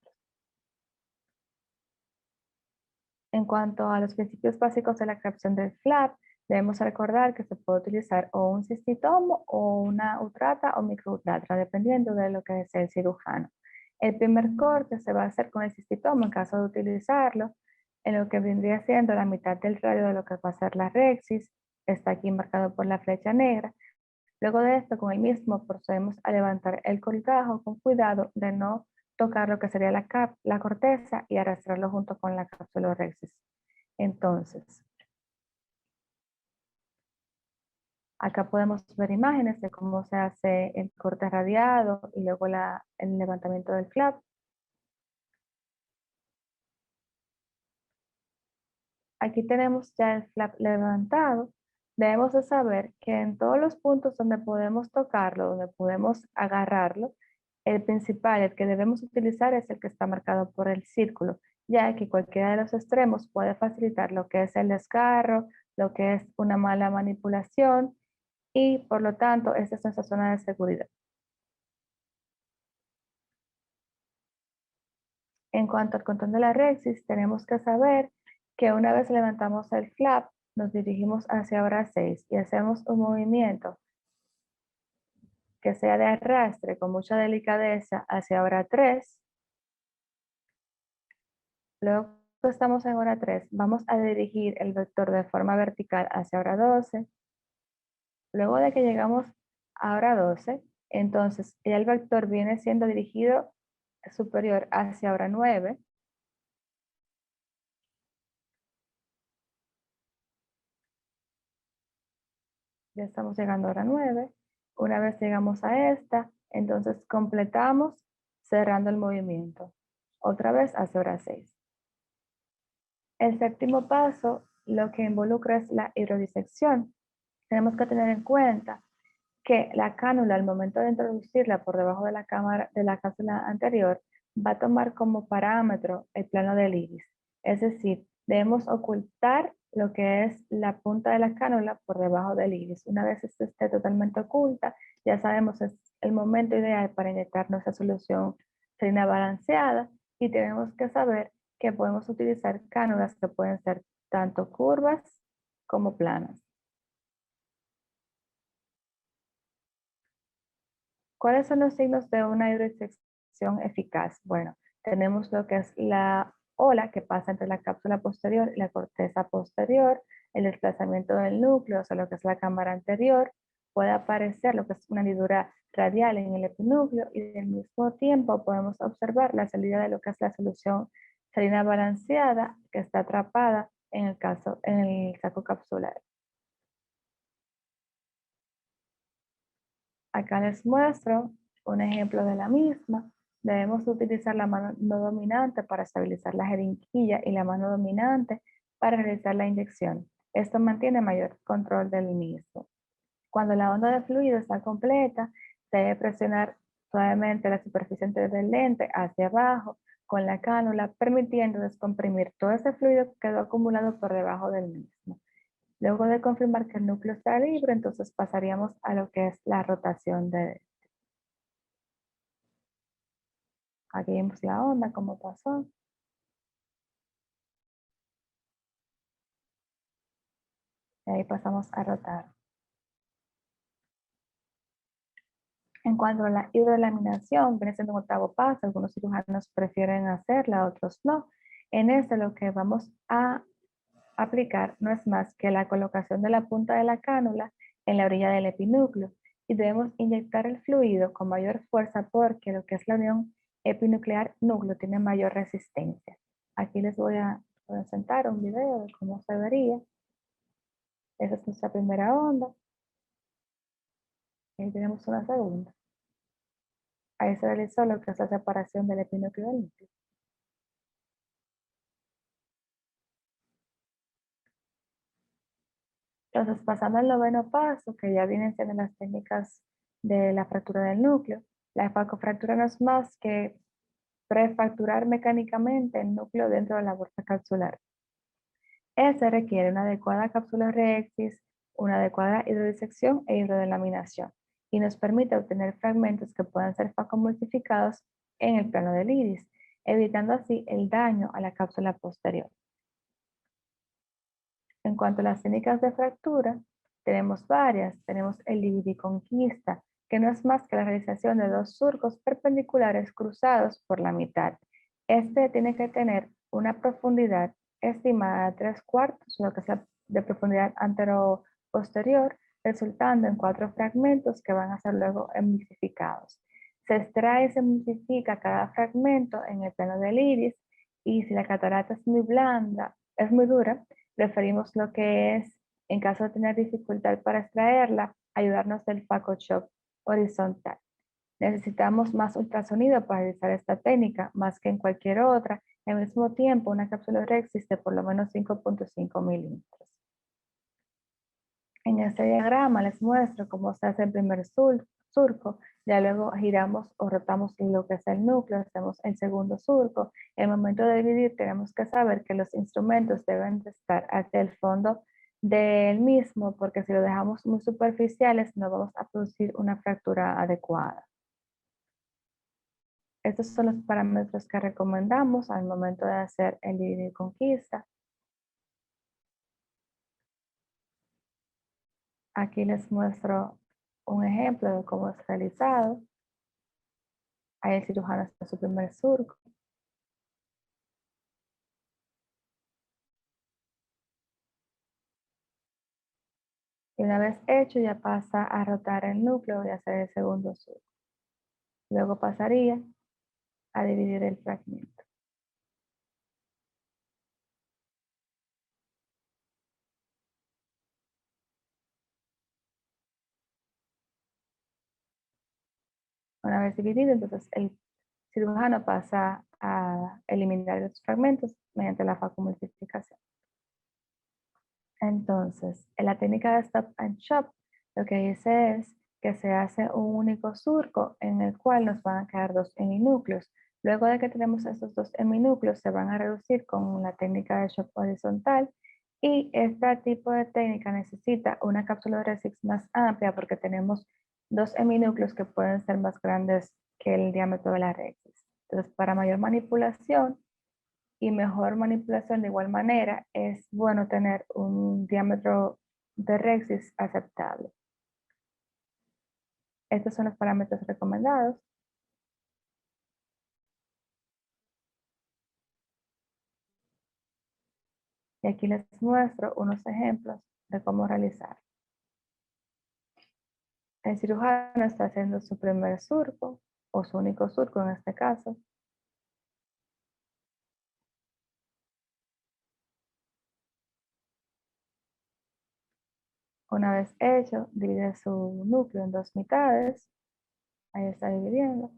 En cuanto a los principios básicos de la creación del flap, debemos recordar que se puede utilizar o un cistitomo o una utrata o microutrata, dependiendo de lo que desee el cirujano. El primer corte se va a hacer con el cistitomo en caso de utilizarlo, en lo que vendría siendo la mitad del radio de lo que va a ser la rexis, está aquí marcado por la flecha negra. Luego de esto, con el mismo procedemos a levantar el colgajo con cuidado de no tocar lo que sería la corteza y arrastrarlo junto con la capsulorhexis. Entonces, acá podemos ver imágenes de cómo se hace el corte radiado y luego el levantamiento del flap. Aquí tenemos ya el flap levantado. Debemos de saber que en todos los puntos donde podemos tocarlo, donde podemos agarrarlo, el principal, el que debemos utilizar es el que está marcado por el círculo, ya que cualquiera de los extremos puede facilitar lo que es el desgarro, lo que es una mala manipulación y por lo tanto esta es nuestra zona de seguridad. En cuanto al control de la rexis, tenemos que saber que una vez levantamos el flap, nos dirigimos hacia hora 6 y hacemos un movimiento que sea de arrastre con mucha delicadeza hacia hora 3. Luego que estamos en hora 3, vamos a dirigir el vector de forma vertical hacia hora 12. Luego de que llegamos a hora 12, entonces ya el vector viene siendo dirigido superior hacia hora 9. Ya estamos llegando a hora 9. Una vez llegamos a esta, entonces completamos cerrando el movimiento. Otra vez hacia hora 6. El séptimo paso, lo que involucra es la hidrodisección. Tenemos que tener en cuenta que la cánula, al momento de introducirla por debajo de la cápsula anterior, va a tomar como parámetro el plano del iris. Es decir, debemos ocultar lo que es la punta de la cánula por debajo del iris. Una vez esto esté totalmente oculta, ya sabemos es el momento ideal para inyectar nuestra solución serina balanceada y tenemos que saber que podemos utilizar cánulas que pueden ser tanto curvas como planas. ¿Cuáles son los signos de una hidrodisección eficaz? Bueno, tenemos lo que es la ola que pasa entre la cápsula posterior y la corteza posterior, el desplazamiento del núcleo, o sea, lo que es la cámara anterior, puede aparecer lo que es una hendidura radial en el epinúcleo y al mismo tiempo podemos observar la salida de lo que es la solución salina balanceada que está atrapada en el saco capsular. Acá les muestro un ejemplo de la misma. Debemos utilizar la mano no dominante para estabilizar la jeringuilla y la mano dominante para realizar la inyección. Esto mantiene mayor control del mismo. Cuando la onda de fluido está completa, se debe presionar suavemente la superficie del lente hacia abajo con la cánula, permitiendo descomprimir todo ese fluido que quedó acumulado por debajo del mismo. Luego de confirmar que el núcleo está libre, entonces pasaríamos a lo que es la rotación de... Aquí vemos la onda, cómo pasó. Y ahí pasamos a rotar. En cuanto a la hidrolaminación, viene siendo un octavo paso. Algunos cirujanos prefieren hacerla, otros no. En este lo que vamos a aplicar no es más que la colocación de la punta de la cánula en la orilla del epinúcleo y debemos inyectar el fluido con mayor fuerza porque lo que es la unión epinuclear núcleo tiene mayor resistencia. Aquí les voy a presentar un video de cómo se vería. Esa es nuestra primera onda. Ahí tenemos una segunda. Ahí se realizó lo que es la separación del epinúcleo del núcleo. Entonces, pasando al noveno paso, que ya vienen siendo las técnicas de la fractura del núcleo, la facofractura no es más que prefracturar mecánicamente el núcleo dentro de la bolsa capsular. Este requiere una adecuada capsulorhexis, una adecuada hidrodisección e hidrodelaminación, y nos permite obtener fragmentos que puedan ser facomultificados en el plano del iris, evitando así el daño a la cápsula posterior. En cuanto a las técnicas de fractura, tenemos varias. Tenemos el dividiconquista, que no es más que la realización de dos surcos perpendiculares cruzados por la mitad. Este tiene que tener una profundidad estimada de 3/4, lo que es la de profundidad antero-posterior, resultando en 4 fragmentos que van a ser luego emulsificados. Se extrae y se emulsifica cada fragmento en el plano del iris y si la catarata es muy blanda, es muy dura, preferimos lo que es, en caso de tener dificultad para extraerla, ayudarnos del FacoShock horizontal. Necesitamos más ultrasonido para realizar esta técnica, más que en cualquier otra, y al mismo tiempo una capsulorhexis de por lo menos 5.5 milímetros. En este diagrama les muestro cómo se hace el primer surco, ya luego giramos o rotamos lo que es el núcleo, hacemos el segundo surco. En el momento de dividir tenemos que saber que los instrumentos deben de estar hacia el fondo del mismo, porque si lo dejamos muy superficiales no vamos a producir una fractura adecuada. Estos son los parámetros que recomendamos al momento de hacer el dividir conquista. Aquí les muestro un ejemplo de cómo es realizado. Ahí el cirujano está en su primer surco. Y una vez hecho ya pasa a rotar el núcleo y hacer el segundo surco. Luego pasaría a dividir el fragmento. Una vez dividido, entonces el cirujano pasa a eliminar los fragmentos mediante la facomultiplicación. Entonces, en la técnica de Stop and Shop, lo que dice es que se hace un único surco en el cual nos van a quedar 2 heminúcleos. Luego de que tenemos estos 2 heminúcleos, se van a reducir con la técnica de Shop horizontal y este tipo de técnica necesita una cápsula de Resix más amplia porque tenemos 2 heminúcleos que pueden ser más grandes que el diámetro de la Resix. Entonces, para mayor manipulación, y mejor manipulación de igual manera, es bueno tener un diámetro de Rexis aceptable. Estos son los parámetros recomendados. Y aquí les muestro unos ejemplos de cómo realizar. El cirujano está haciendo su primer surco, o su único surco en este caso. Una vez hecho, divide su núcleo en dos mitades. Ahí está dividiendo.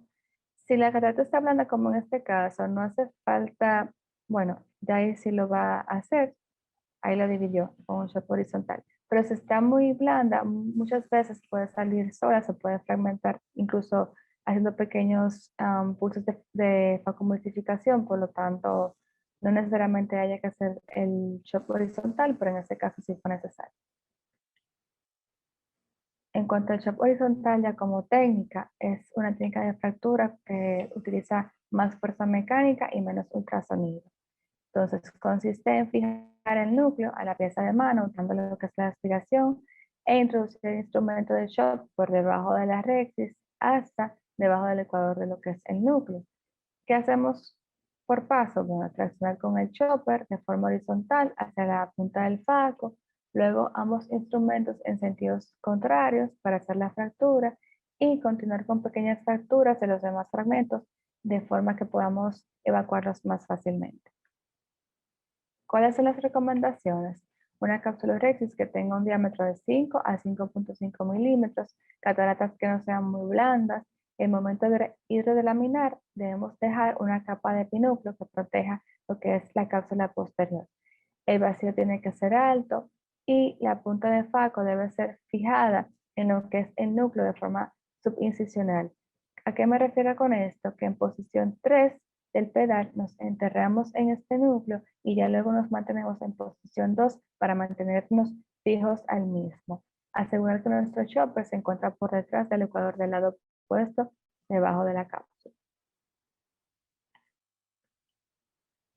Si la catarata está blanda, como en este caso, no hace falta, bueno, ya ahí sí lo va a hacer. Ahí lo dividió con un chop horizontal. Pero si está muy blanda, muchas veces puede salir sola, se puede fragmentar, incluso haciendo pequeños pulsos de facomultificación, por lo tanto, no necesariamente haya que hacer el chop horizontal, pero en este caso sí fue necesario. En cuanto al chop horizontal, ya como técnica, es una técnica de fractura que utiliza más fuerza mecánica y menos ultrasonido. Entonces, consiste en fijar el núcleo a la pieza de mano, usando lo que es la aspiración, e introducir el instrumento de chop por debajo de la rectis hasta debajo del ecuador de lo que es el núcleo. ¿Qué hacemos por paso? Bueno, traccionar con el chopper de forma horizontal hacia la punta del faco, luego ambos instrumentos en sentidos contrarios para hacer la fractura y continuar con pequeñas fracturas de los demás fragmentos de forma que podamos evacuarlos más fácilmente. ¿Cuáles son las recomendaciones? Una cápsula rectis que tenga un diámetro de 5 a 5.5 milímetros, cataratas que no sean muy blandas. En el momento de hidrodilaminar, debemos dejar una capa de pinúcleo que proteja lo que es la cápsula posterior. El vacío tiene que ser alto y la punta de faco debe ser fijada en lo que es el núcleo de forma subincisional. ¿A qué me refiero con esto? Que en posición 3 del pedal nos enterramos en este núcleo y ya luego nos mantenemos en posición 2 para mantenernos fijos al mismo. Asegurar que nuestro chopper se encuentra por detrás del ecuador del lado opuesto debajo de la cápsula.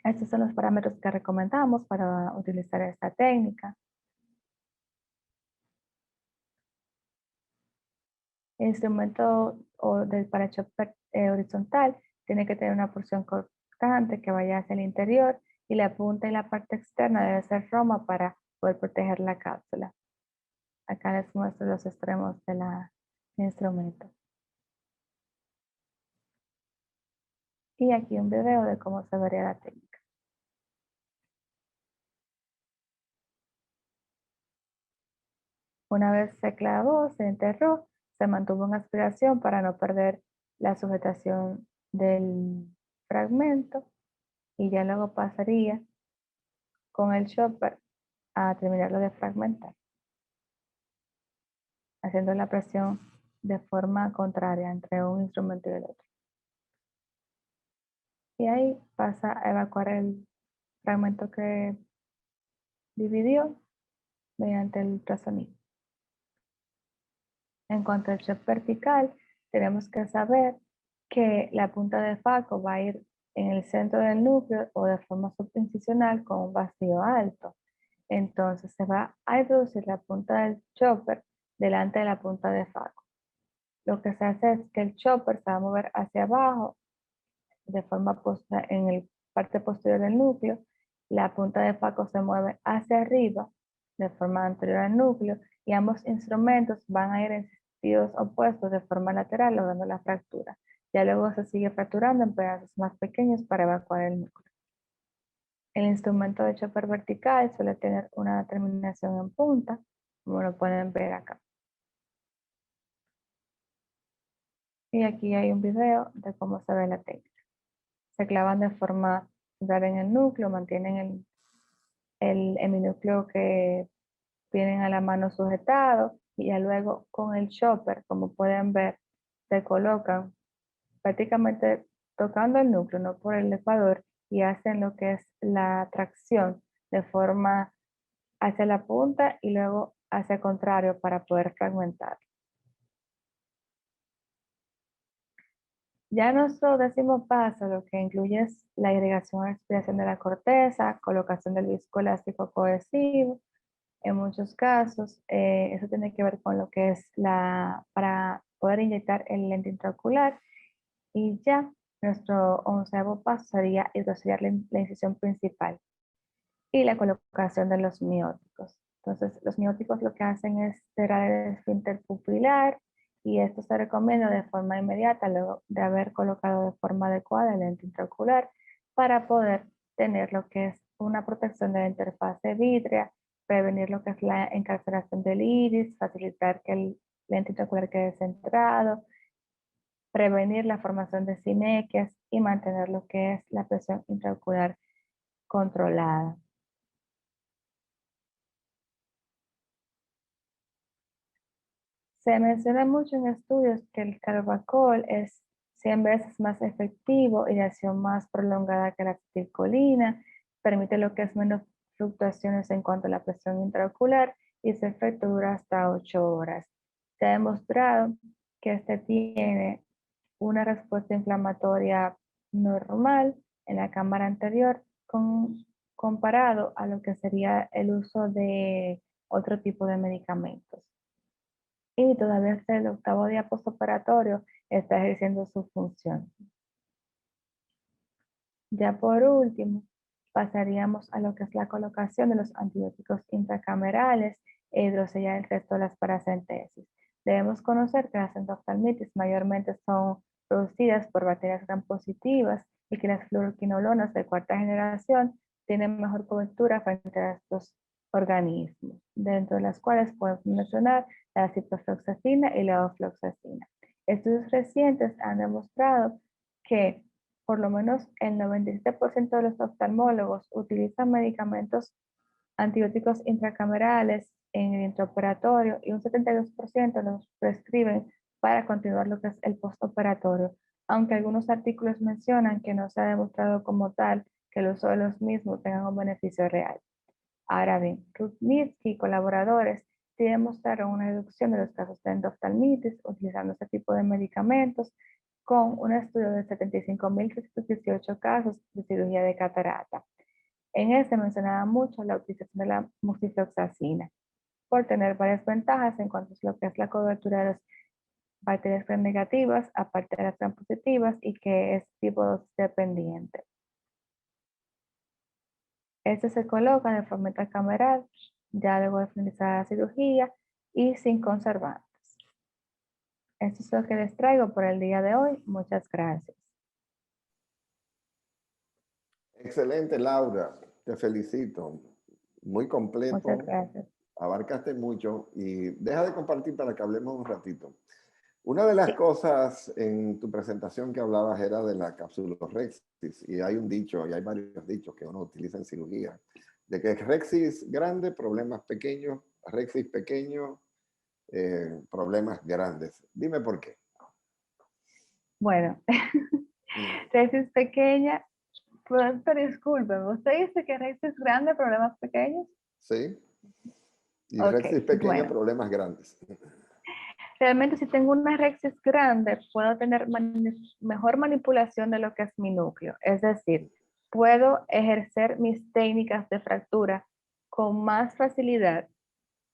Estos son los parámetros que recomendamos para utilizar esta técnica. El instrumento para chopper horizontal tiene que tener una porción cortante que vaya hacia el interior y la punta y la parte externa debe ser roma para poder proteger la cápsula. Acá les muestro los extremos del instrumento. Y aquí un video de cómo se vería la técnica. Una vez se clavó, se enterró, se mantuvo en aspiración para no perder la sujetación del fragmento y ya luego pasaría con el chopper a terminarlo de fragmentar, haciendo la presión de forma contraria entre un instrumento y el otro. Y ahí pasa a evacuar el fragmento que dividió mediante el ultrasonido. En cuanto al chop vertical, tenemos que saber que la punta de faco va a ir en el centro del núcleo o de forma subincisional con un vacío alto. Entonces se va a introducir la punta del chopper delante de la punta de faco. Lo que se hace es que el chopper se va a mover hacia abajo de forma en la parte posterior del núcleo. La punta de faco se mueve hacia arriba de forma anterior al núcleo y ambos instrumentos van a ir en sentidos opuestos de forma lateral logrando la fractura. Ya luego se sigue fracturando en pedazos más pequeños para evacuar el núcleo. El instrumento de chopper vertical suele tener una terminación en punta, como lo pueden ver acá. Y aquí hay un video de cómo se ve la técnica. Se clavan de forma central en el núcleo, mantienen el heminúcleo que tienen a la mano sujetado y ya luego con el chopper, como pueden ver, se colocan prácticamente tocando el núcleo, no por el ecuador, y hacen lo que es la tracción de forma hacia la punta y luego hacia el contrario para poder fragmentar. Ya nuestro décimo paso lo que incluye es la irrigación y expiración de la corteza, colocación del viscoelástico cohesivo. En muchos casos, eso tiene que ver con lo que es para poder inyectar el lente intraocular. Y ya nuestro 11º paso sería hidroselar la incisión principal. y la colocación de los mióticos. Entonces, los mióticos lo que hacen es cerrar el esfínter pupilar y esto se recomienda de forma inmediata luego de haber colocado de forma adecuada el lente intraocular para poder tener lo que es una protección de la interfase vítrea, prevenir lo que es la encarceración del iris, facilitar que el lente intraocular quede centrado, prevenir la formación de sinequias y mantener lo que es la presión intraocular controlada. Se menciona mucho en estudios que el carbacol es 100 veces más efectivo y de acción más prolongada que la acetilcolina, permite lo que es menos fluctuaciones en cuanto a la presión intraocular y su efecto dura hasta 8 horas. Se ha demostrado que este tiene una respuesta inflamatoria normal en la cámara anterior comparado a lo que sería el uso de otro tipo de medicamentos. Y todavía hasta el octavo día postoperatorio está ejerciendo su función. Ya por último, pasaríamos a lo que es la colocación de los antibióticos intracamerales e hidrosellar el resto de las paracentesis. Debemos conocer que las endoftalmitis mayormente son producidas por bacterias gram positivas y que las fluoroquinolonas de cuarta generación tienen mejor cobertura frente a estos organismos, dentro de las cuales podemos mencionar la ciprofloxacina y la ofloxacina. Estudios recientes han demostrado que por lo menos el 97% de los oftalmólogos utilizan medicamentos antibióticos intracamerales en el intraoperatorio y un 72% los prescriben para continuar lo que es el postoperatorio, aunque algunos artículos mencionan que no se ha demostrado como tal que el uso de los mismos tenga un beneficio real. Ahora bien, Rudnitsky y colaboradores sí demostraron una reducción de los casos de endoftalmitis utilizando este tipo de medicamentos con un estudio de 75.318 casos de cirugía de catarata. En este mencionaba mucho la utilización de la moxifloxacina por tener varias ventajas en cuanto a lo que es la cobertura de las bacterias gram negativas, aparte de las gram positivas, y que es tipo dosis dependiente. Este se coloca de forma intracameral, ya luego de finalizar la cirugía y sin conservantes. Esto es lo que les traigo por el día de hoy. Muchas gracias. Excelente, Laura. Te felicito. Muy completo. Muchas gracias. Abarcaste mucho y deja de compartir para que hablemos un ratito. Una de las cosas en tu presentación que hablabas era de la capsulorhexis, y hay un dicho, y hay varios dichos que uno utiliza en cirugía, de que rhexis grande, problemas pequeños, rhexis pequeño, problemas grandes. Dime por qué. Bueno, rexis pequeña, pero discúlpeme, ¿usted dice que rexis grande, problemas pequeños? Sí. Y Ok, rhexis pequeña, bueno. problemas grandes. Realmente si tengo una rexis grande, puedo tener mejor manipulación de lo que es mi núcleo. Es decir, puedo ejercer mis técnicas de fractura con más facilidad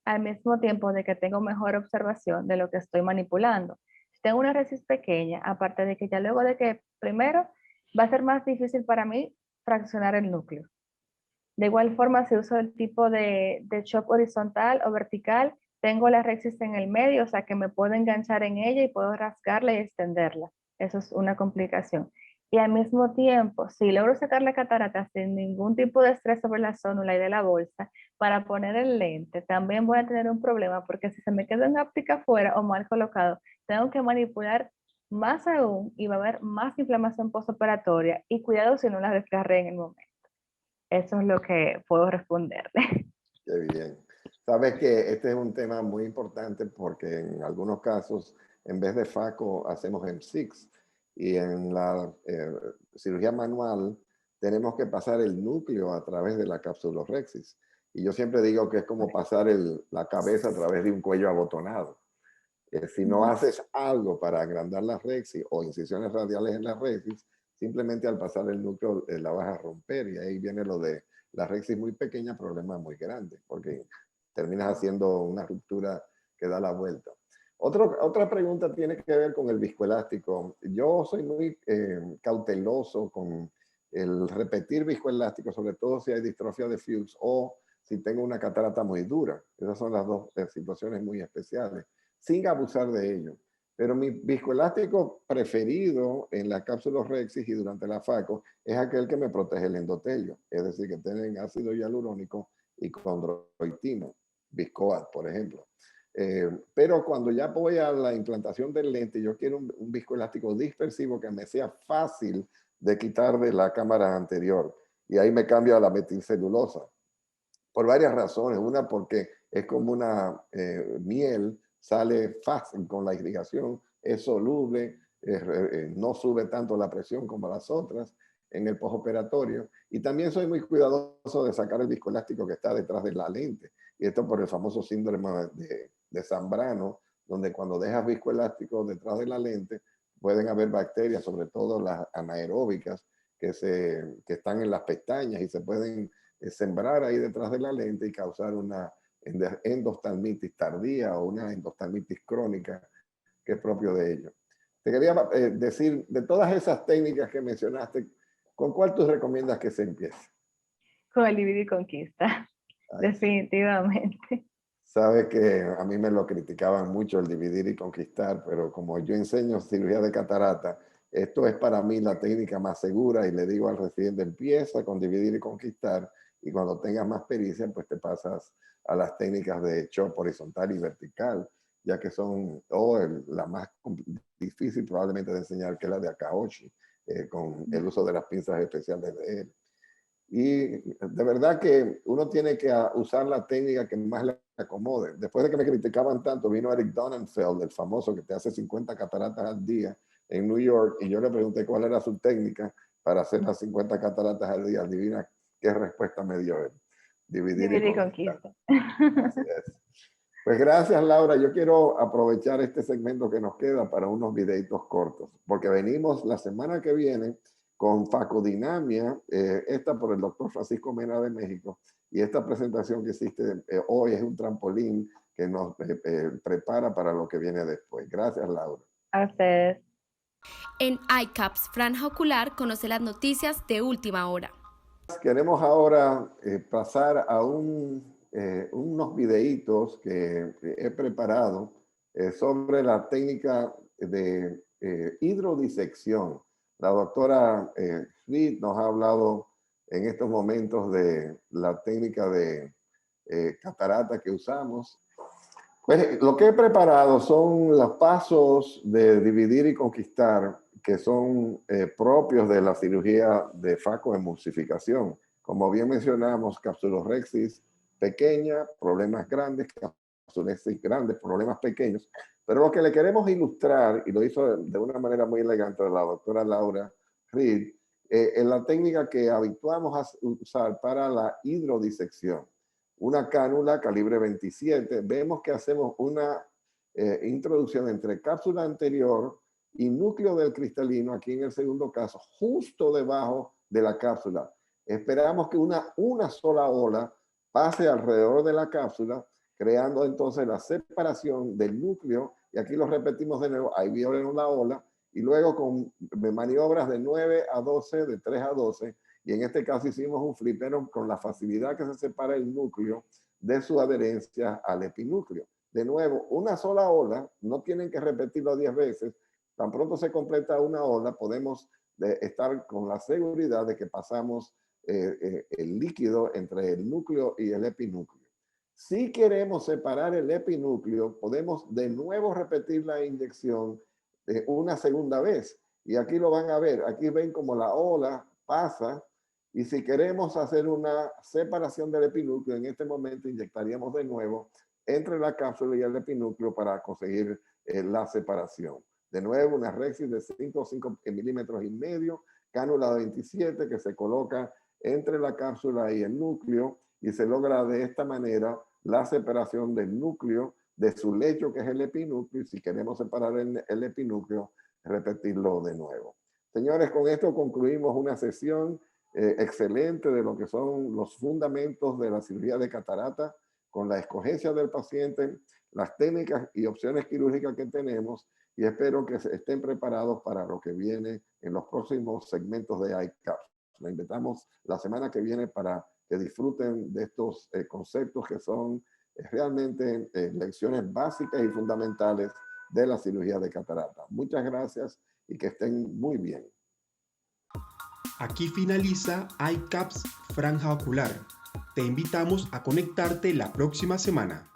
al mismo tiempo de que tengo mejor observación de lo que estoy manipulando. Si tengo una rexis pequeña, aparte de que ya luego de que primero va a ser más difícil para mí fraccionar el núcleo. De igual forma, si uso el tipo de chop horizontal o vertical, tengo la rexis en el medio, o sea que me puedo enganchar en ella y puedo rasgarla y extenderla. Eso es una complicación. Y al mismo tiempo, si logro sacar la catarata sin ningún tipo de estrés sobre la zónula y de la bolsa, para poner el lente, también voy a tener un problema porque si se me queda en óptica afuera o mal colocado, tengo que manipular más aún y va a haber más inflamación postoperatoria y cuidado si no la desgarré en el momento. Eso es lo que puedo responderle. Qué bien. Sabes que este es un tema muy importante porque en algunos casos, en vez de FACO, hacemos M6. Y en la cirugía manual tenemos que pasar el núcleo a través de la capsulorhexis. Y yo siempre digo que es como pasar la cabeza a través de un cuello abotonado. Si no haces algo para agrandar la rexis o incisiones radiales en la rexis, simplemente al pasar el núcleo la vas a romper y ahí viene lo de la rexis muy pequeña, problema muy grande, porque terminas haciendo una ruptura que da la vuelta. Otra pregunta tiene que ver con el viscoelástico. Yo soy muy cauteloso con el repetir viscoelástico, sobre todo si hay distrofia de Fuchs o si tengo una catarata muy dura. Esas son las dos situaciones muy especiales, sin abusar de ello. Pero mi viscoelástico preferido en la cápsula Rexis y durante la FACO es aquel que me protege el endotelio, es decir, que tienen ácido hialurónico y condroitina, Viscoat, por ejemplo. Pero cuando ya voy a la implantación del lente, yo quiero un viscoelástico dispersivo que me sea fácil de quitar de la cámara anterior. Y ahí me cambio a la metilcelulosa. Por varias razones. Una, porque es como una miel, sale fácil con la irrigación, es soluble, no sube tanto la presión como las otras en el postoperatorio. Y también soy muy cuidadoso de sacar el viscoelástico que está detrás de la lente. Y esto por el famoso síndrome de Zambrano, donde cuando dejas viscoelástico detrás de la lente, pueden haber bacterias, sobre todo las anaeróbicas, que están en las pestañas y se pueden sembrar ahí detrás de la lente y causar una endoftalmitis tardía o una endoftalmitis crónica, que es propio de ello. Te quería decir, de todas esas técnicas que mencionaste, ¿con cuál tú recomiendas que se empiece? Con el Divide y Conquista, definitivamente. Sabes que a mí me lo criticaban mucho el dividir y conquistar, pero como yo enseño cirugía de catarata, esto es para mí la técnica más segura y le digo al residente, empieza con dividir y conquistar y cuando tengas más pericia, pues te pasas a las técnicas de chop horizontal y vertical, ya que son la más difícil probablemente de enseñar, que es la de Akaoshi, con el uso de las pinzas especiales de él. Y de verdad que uno tiene que usar la técnica que más le acomode. Después de que me criticaban tanto, vino Eric Donenfeld, el famoso que te hace 50 cataratas al día en New York, y yo le pregunté cuál era su técnica para hacer las 50 cataratas al día. Adivina qué respuesta me dio él. Dividir Divide y y Conquista. Así es. Pues gracias, Laura. Yo quiero aprovechar este segmento que nos queda para unos videitos cortos, porque venimos la semana que viene con Facodinamia, esta por el doctor Francisco Mena de México, y esta presentación que hiciste hoy es un trampolín que nos prepara para lo que viene después. Gracias, Laura. A ustedes. En iCaps Franja Ocular conoce las noticias de última hora. Queremos ahora pasar a unos videitos que he preparado sobre la técnica de hidrodisección. La doctora Reed nos ha hablado en estos momentos de la técnica de catarata que usamos. Pues lo que he preparado son los pasos de dividir y conquistar que son propios de la cirugía de facoemulsificación. Como bien mencionamos, capsulorhexis pequeña, problemas grandes, capsulorhexis grandes, problemas pequeños. Pero lo que le queremos ilustrar, y lo hizo de una manera muy elegante la doctora Laura Reed, es la técnica que habituamos a usar para la hidrodisección. Una cánula calibre 27, vemos que hacemos una introducción entre cápsula anterior y núcleo del cristalino, aquí en el segundo caso, justo debajo de la cápsula. Esperamos que una sola ola pase alrededor de la cápsula, creando entonces la separación del núcleo, y aquí lo repetimos de nuevo, ahí vieron la ola, y luego con maniobras de 9 a 12, de 3 a 12, y en este caso hicimos un flipero con la facilidad que se separa el núcleo de su adherencia al epinúcleo. De nuevo, una sola ola, no tienen que repetirlo 10 veces. Tan pronto se completa una ola, podemos estar con la seguridad de que pasamos el líquido entre el núcleo y el epinúcleo. Si queremos separar el epinúcleo, podemos de nuevo repetir la inyección una segunda vez. Y aquí lo van a ver. Aquí ven como la ola pasa. Y si queremos hacer una separación del epinúcleo, en este momento inyectaríamos de nuevo entre la cápsula y el epinúcleo para conseguir la separación. De nuevo, una Rexis de 5 milímetros y medio, cánula de 27 que se coloca entre la cápsula y el núcleo y se logra de esta manera la separación del núcleo de su lecho, que es el epinúcleo, y si queremos separar el epinúcleo, repetirlo de nuevo. Señores, con esto concluimos una sesión excelente de lo que son los fundamentos de la cirugía de catarata, con la escogencia del paciente, las técnicas y opciones quirúrgicas que tenemos, y espero que estén preparados para lo que viene en los próximos segmentos de iCaps. La invitamos la semana que viene para que disfruten de estos conceptos que son realmente lecciones básicas y fundamentales de la cirugía de catarata. Muchas gracias y que estén muy bien. Aquí finaliza iCaps Franja Ocular. Te invitamos a conectarte la próxima semana.